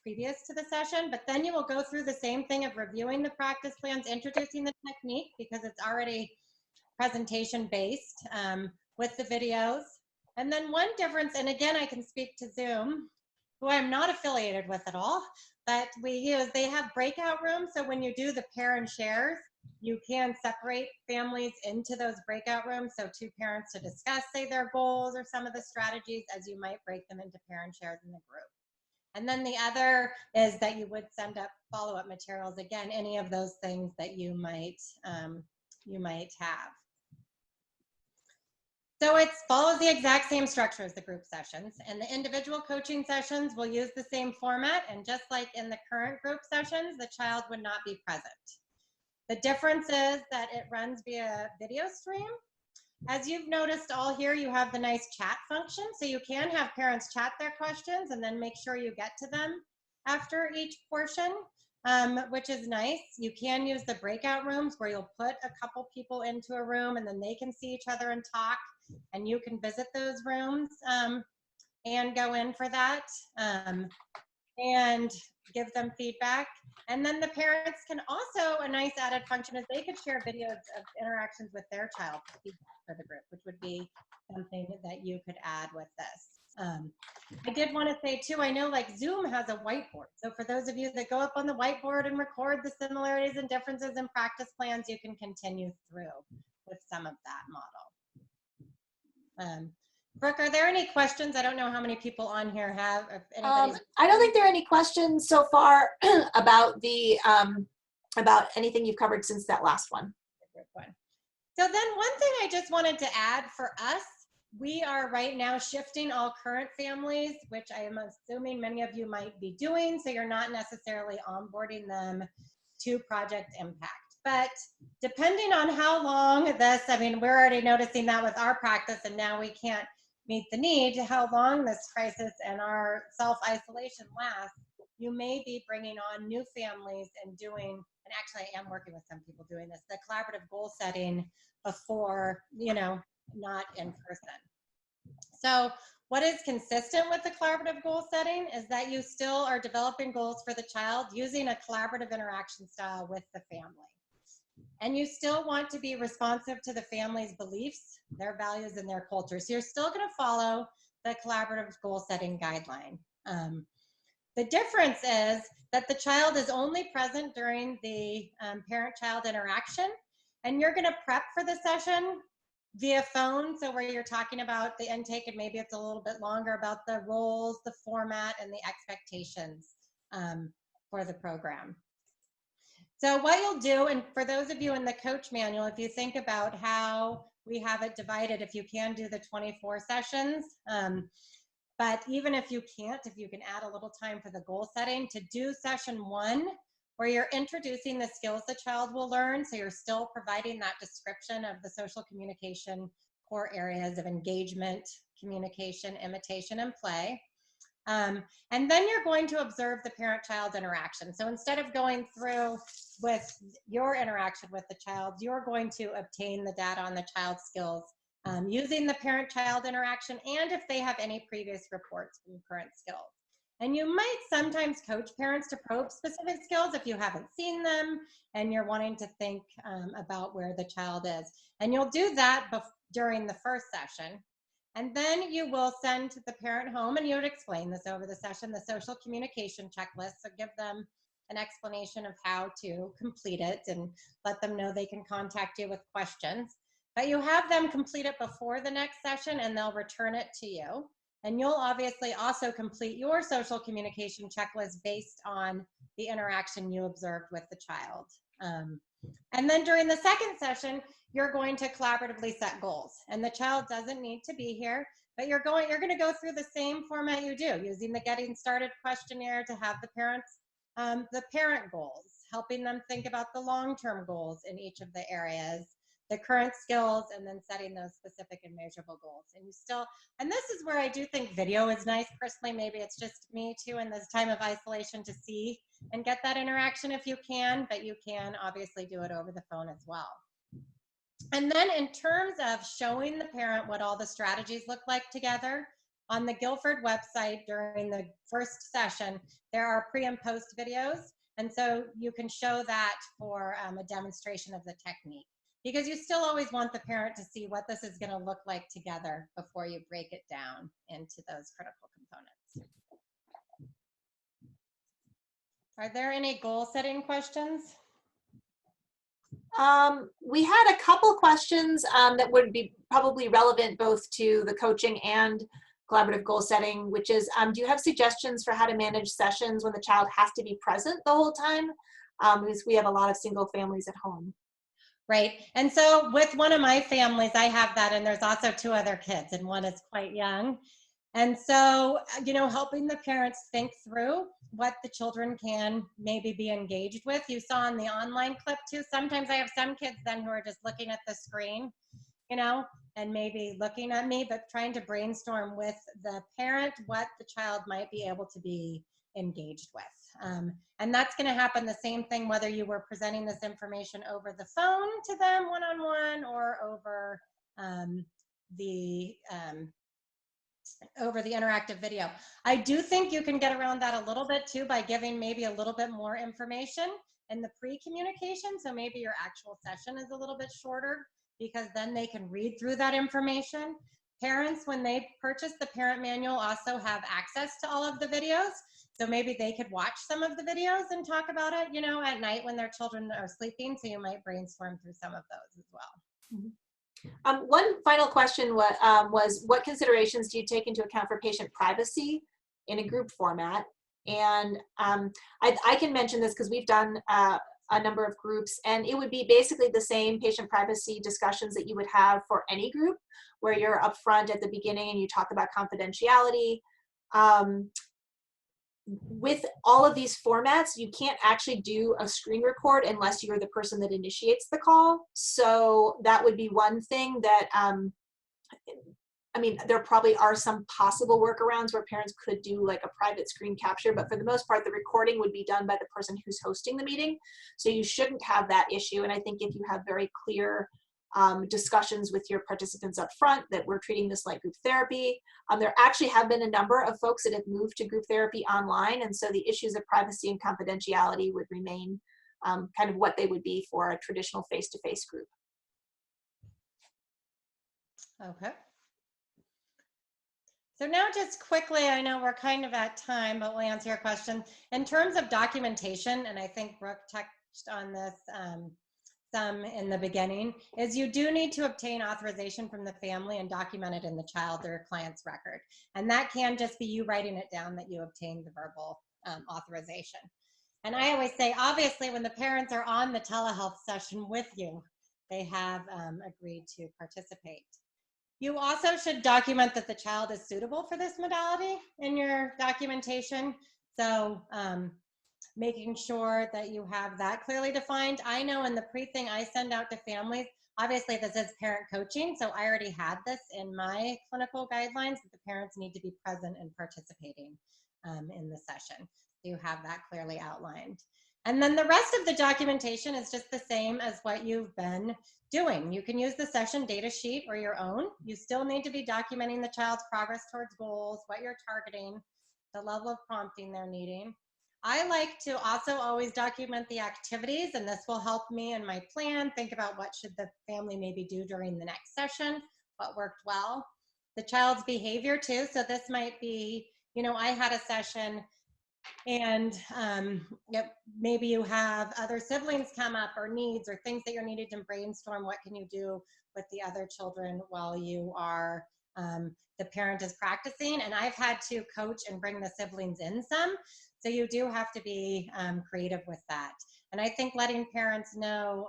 previous to the session, but then you will go through the same thing of reviewing the practice plans, introducing the technique because it's already presentation based with the videos. And then one difference, and again, I can speak to Zoom, who I'm not affiliated with at all, but they have breakout rooms. So when you do the pair and shares, you can separate families into those breakout rooms. So two parents to discuss, say, their goals or some of the strategies as you might break them into pair and shares in the group. And then the other is that you would send up follow-up materials, again, any of those things that you might have. So it follows the exact same structure as the group sessions, and the individual coaching sessions will use the same format, and just like in the current group sessions, the child would not be present. The difference is that it runs via video stream. As you've noticed all here, you have the nice chat function, so you can have parents chat their questions and then make sure you get to them after each portion, which is nice. You can use the breakout rooms where you'll put a couple people into a room and then they can see each other and talk, and you can visit those rooms and go in for that and give them feedback. And then the parents can also, a nice added function is they could share videos of interactions with their child for the group, which would be something that you could add with this. I did want to say too, I know like Zoom has a whiteboard. So for those of you that go up on the whiteboard and record the similarities and differences in practice plans, you can continue through with some of that model. Brooke, are there any questions? I don't know how many people on here have. If anybody's I don't think there are any questions so far about the about anything you've covered since that last one. So then one thing I just wanted to add for us, we are right now shifting all current families, which I am assuming many of you might be doing, so you're not necessarily onboarding them to Project ImPACT. But depending on how long this, I mean, we're already noticing that with our practice, and now we can't meet the need, how long this crisis and our self-isolation lasts, you may be bringing on new families and doing, and actually I am working with some people doing this, the collaborative goal setting before, you know, not in person. So what is consistent with the collaborative goal setting is that you still are developing goals for the child using a collaborative interaction style with the family. And you still want to be responsive to the family's beliefs, their values, and their culture. So you're still going to follow the collaborative goal setting guideline. The difference is that the child is only present during the parent-child interaction, and you're going to prep for the session via phone, so where you're talking about the intake, and maybe it's a little bit longer about the roles, the format, and the expectations for the program. So what you'll do, and for those of you in the coach manual, if you think about how we have it divided, if you can do the 24 sessions, but even if you can't, if you can add a little time for the goal setting, to do session 1, where you're introducing the skills the child will learn, so you're still providing that description of the social communication core areas of engagement, communication, imitation, and play. And then you're going to observe the parent-child interaction. So instead of going through with your interaction with the child, you're going to obtain the data on the child's skills using the parent-child interaction, and if they have any previous reports from current skills. And you might sometimes coach parents to probe specific skills if you haven't seen them and you're wanting to think about where the child is. And you'll do that during the first session. And then you will send the parent home, and you would explain this over the session, the social communication checklist. So give them an explanation of how to complete it and let them know they can contact you with questions. But you have them complete it before the next session, and they'll return it to you. And you'll obviously also complete your social communication checklist based on the interaction you observed with the child. And then during the second session, you're going to collaboratively set goals. And the child doesn't need to be here, but you're going to go through the same format you do, using the Getting Started questionnaire to have the parents, the parent goals, helping them think about the long-term goals in each of the areas, the current skills, and then setting those specific and measurable goals. And you still, and this is where I do think video is nice. Personally, maybe it's just me too in this time of isolation to see and get that interaction if you can, but you can obviously do it over the phone as well. And then in terms of showing the parent what all the strategies look like together, on the Guilford website during the first session, there are pre and post videos. And so you can show that for a demonstration of the technique, because you still always want the parent to see what this is going to look like together before you break it down into those critical components. Are there any goal setting questions? We had a couple questions that would be probably relevant both to the coaching and collaborative goal setting, which is, do you have suggestions for how to manage sessions when the child has to be present the whole time? Because we have a lot of single families at home. right? And so with one of my families, I have that, and there's also 2 other kids, and one is quite young. And so, helping the parents think through what the children can maybe be engaged with. You saw in the online clip too, sometimes I have some kids then who are just looking at the screen, and maybe looking at me, but trying to brainstorm with the parent what the child might be able to be engaged with. And that's going to happen the same thing whether you were presenting this information over the phone to them one-on-one or over the interactive video. I do think you can get around that a little bit too by giving maybe a little bit more information in the pre-communication. So maybe your actual session is a little bit shorter because then they can read through that information. Parents, when they purchase the parent manual, also have access to all of the videos. So maybe they could watch some of the videos and talk about it, at night when their children are sleeping. So you might brainstorm through some of those as well. Mm-hmm. One final question was what considerations do you take into account for patient privacy in a group format? And I can mention this because we've done a number of groups, and it would be basically the same patient privacy discussions that you would have for any group, where you're upfront at the beginning and you talk about confidentiality. With all of these formats, you can't actually do a screen record unless you're the person that initiates the call. So that would be one thing that, there probably are some possible workarounds where parents could do like a private screen capture, but for the most part, the recording would be done by the person who's hosting the meeting. So you shouldn't have that issue. And I think if you have very clear discussions with your participants up front that we're treating this like group therapy. There actually have been a number of folks that have moved to group therapy online, and so the issues of privacy and confidentiality would remain kind of what they would be for a traditional face-to-face group. Okay. So now just quickly, I know we're kind of at time, but we'll answer your question. In terms of documentation, and I think Brooke touched on this some in the beginning, is you do need to obtain authorization from the family and document it in the child or client's record. And that can just be you writing it down that you obtained the verbal authorization. And I always say, obviously, when the parents are on the telehealth session with you, they have agreed to participate. You also should document that the child is suitable for this modality in your documentation. So making sure that you have that clearly defined. I know in the pre-thing I send out to families, obviously this is parent coaching, so I already had this in my clinical guidelines that the parents need to be present and participating in the session. So you have that clearly outlined. And then the rest of the documentation is just the same as what you've been doing. You can use the session data sheet or your own. You still need to be documenting the child's progress towards goals, what you're targeting, the level of prompting they're needing. I like to also always document the activities, and this will help me in my plan, think about what should the family maybe do during the next session, what worked well. The child's behavior too, so this might be, I had a session and maybe you have other siblings come up or needs or things that you're needed to brainstorm. What can you do with the other children while you are, the parent is practicing? And I've had to coach and bring the siblings in some. So you do have to be creative with that. And I think letting parents know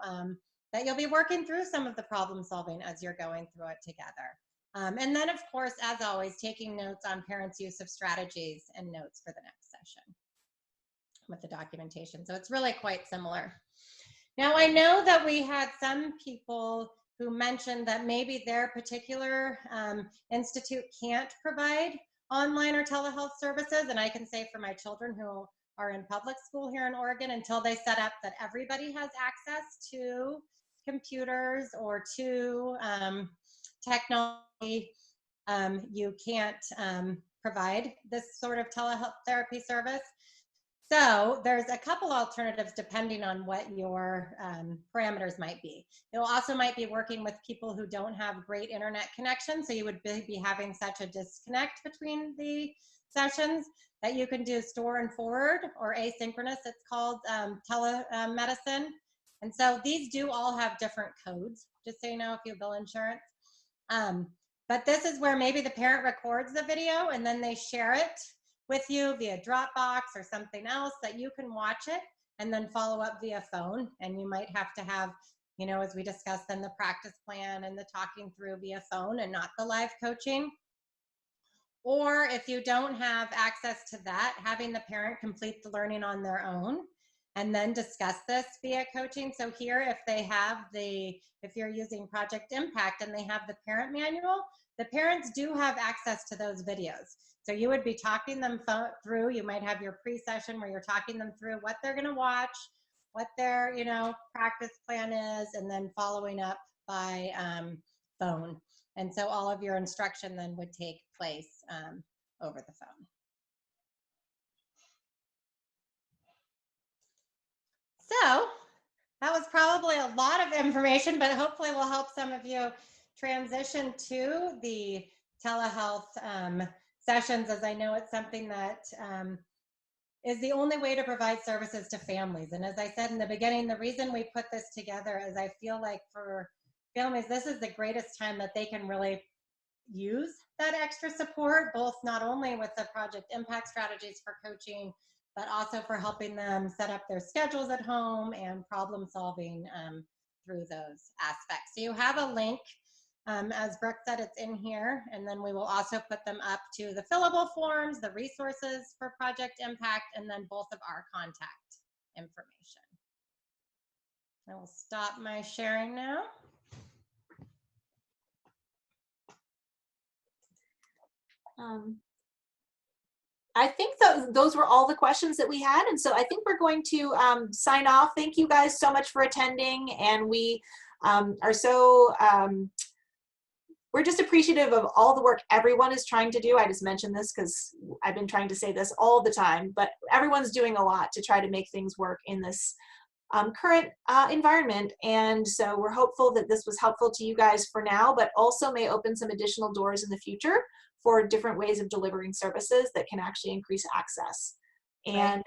that you'll be working through some of the problem solving as you're going through it together. And then, of course, as always, taking notes on parents' use of strategies and notes for the next session with the documentation. So it's really quite similar. Now, I know that we had some people who mentioned that maybe their particular institute can't provide online or telehealth services. And I can say for my children who are in public school here in Oregon, until they set up that everybody has access to computers or to technology, you can't provide this sort of telehealth therapy service. So there's a couple alternatives depending on what your parameters might be. It also might be working with people who don't have great internet connection, so you would be having such a disconnect between the sessions that you can do store and forward or asynchronous. It's called telemedicine. And so these do all have different codes, just so you know if you bill insurance. But this is where maybe the parent records the video and then they share it with you via Dropbox or something else that you can watch it and then follow up via phone. And you might have to have you know, as we discussed, then the practice plan and the talking through via phone and not the live coaching. Or if you don't have access to that, having the parent complete the learning on their own and then discuss this via coaching. So here, if they have if you're using Project ImPACT and they have the parent manual, the parents do have access to those videos. So you would be talking them through, you might have your pre-session where you're talking them through what they're gonna watch, what their, you know, practice plan is, and then following up by phone. And so all of your instruction then would take place over the phone. So that was probably a lot of information, but hopefully will help some of you transition to the telehealth sessions, as I know it's something that is the only way to provide services to families. And as I said in the beginning, the reason we put this together is I feel like for families, this is the greatest time that they can really use that extra support, both not only with the Project ImPACT strategies for coaching, but also for helping them set up their schedules at home and problem solving through those aspects. So you have a link, as Brooke said, it's in here, and then we will also put them up to the fillable forms, the resources for Project ImPACT, and then both of our contact information. I will stop my sharing now. I think those were all the questions that we had, and so I think we're going to sign off. Thank you guys so much for attending, and we are so we're just appreciative of all the work everyone is trying to do. I just mentioned this because I've been trying to say this all the time, but everyone's doing a lot to try to make things work in this current environment. And so we're hopeful that this was helpful to you guys for now, but also may open some additional doors in the future for different ways of delivering services that can actually increase access. And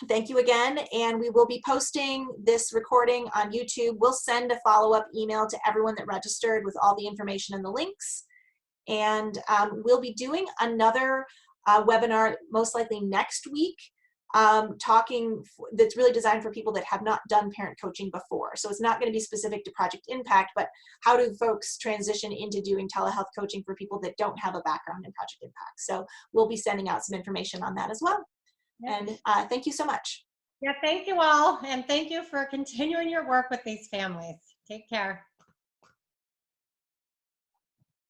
thank you again. And we will be posting this recording on YouTube. We'll send a follow-up email to everyone that registered with all the information and the links. And we'll be doing another webinar most likely next week, that's really designed for people that have not done parent coaching before. So it's not going to be specific to Project ImPACT, but how do folks transition into doing telehealth coaching for people that don't have a background in Project ImPACT? So we'll be sending out some information on that as well. Yep. And thank you so much. Yeah, thank you all. And thank you for continuing your work with these families. Take care.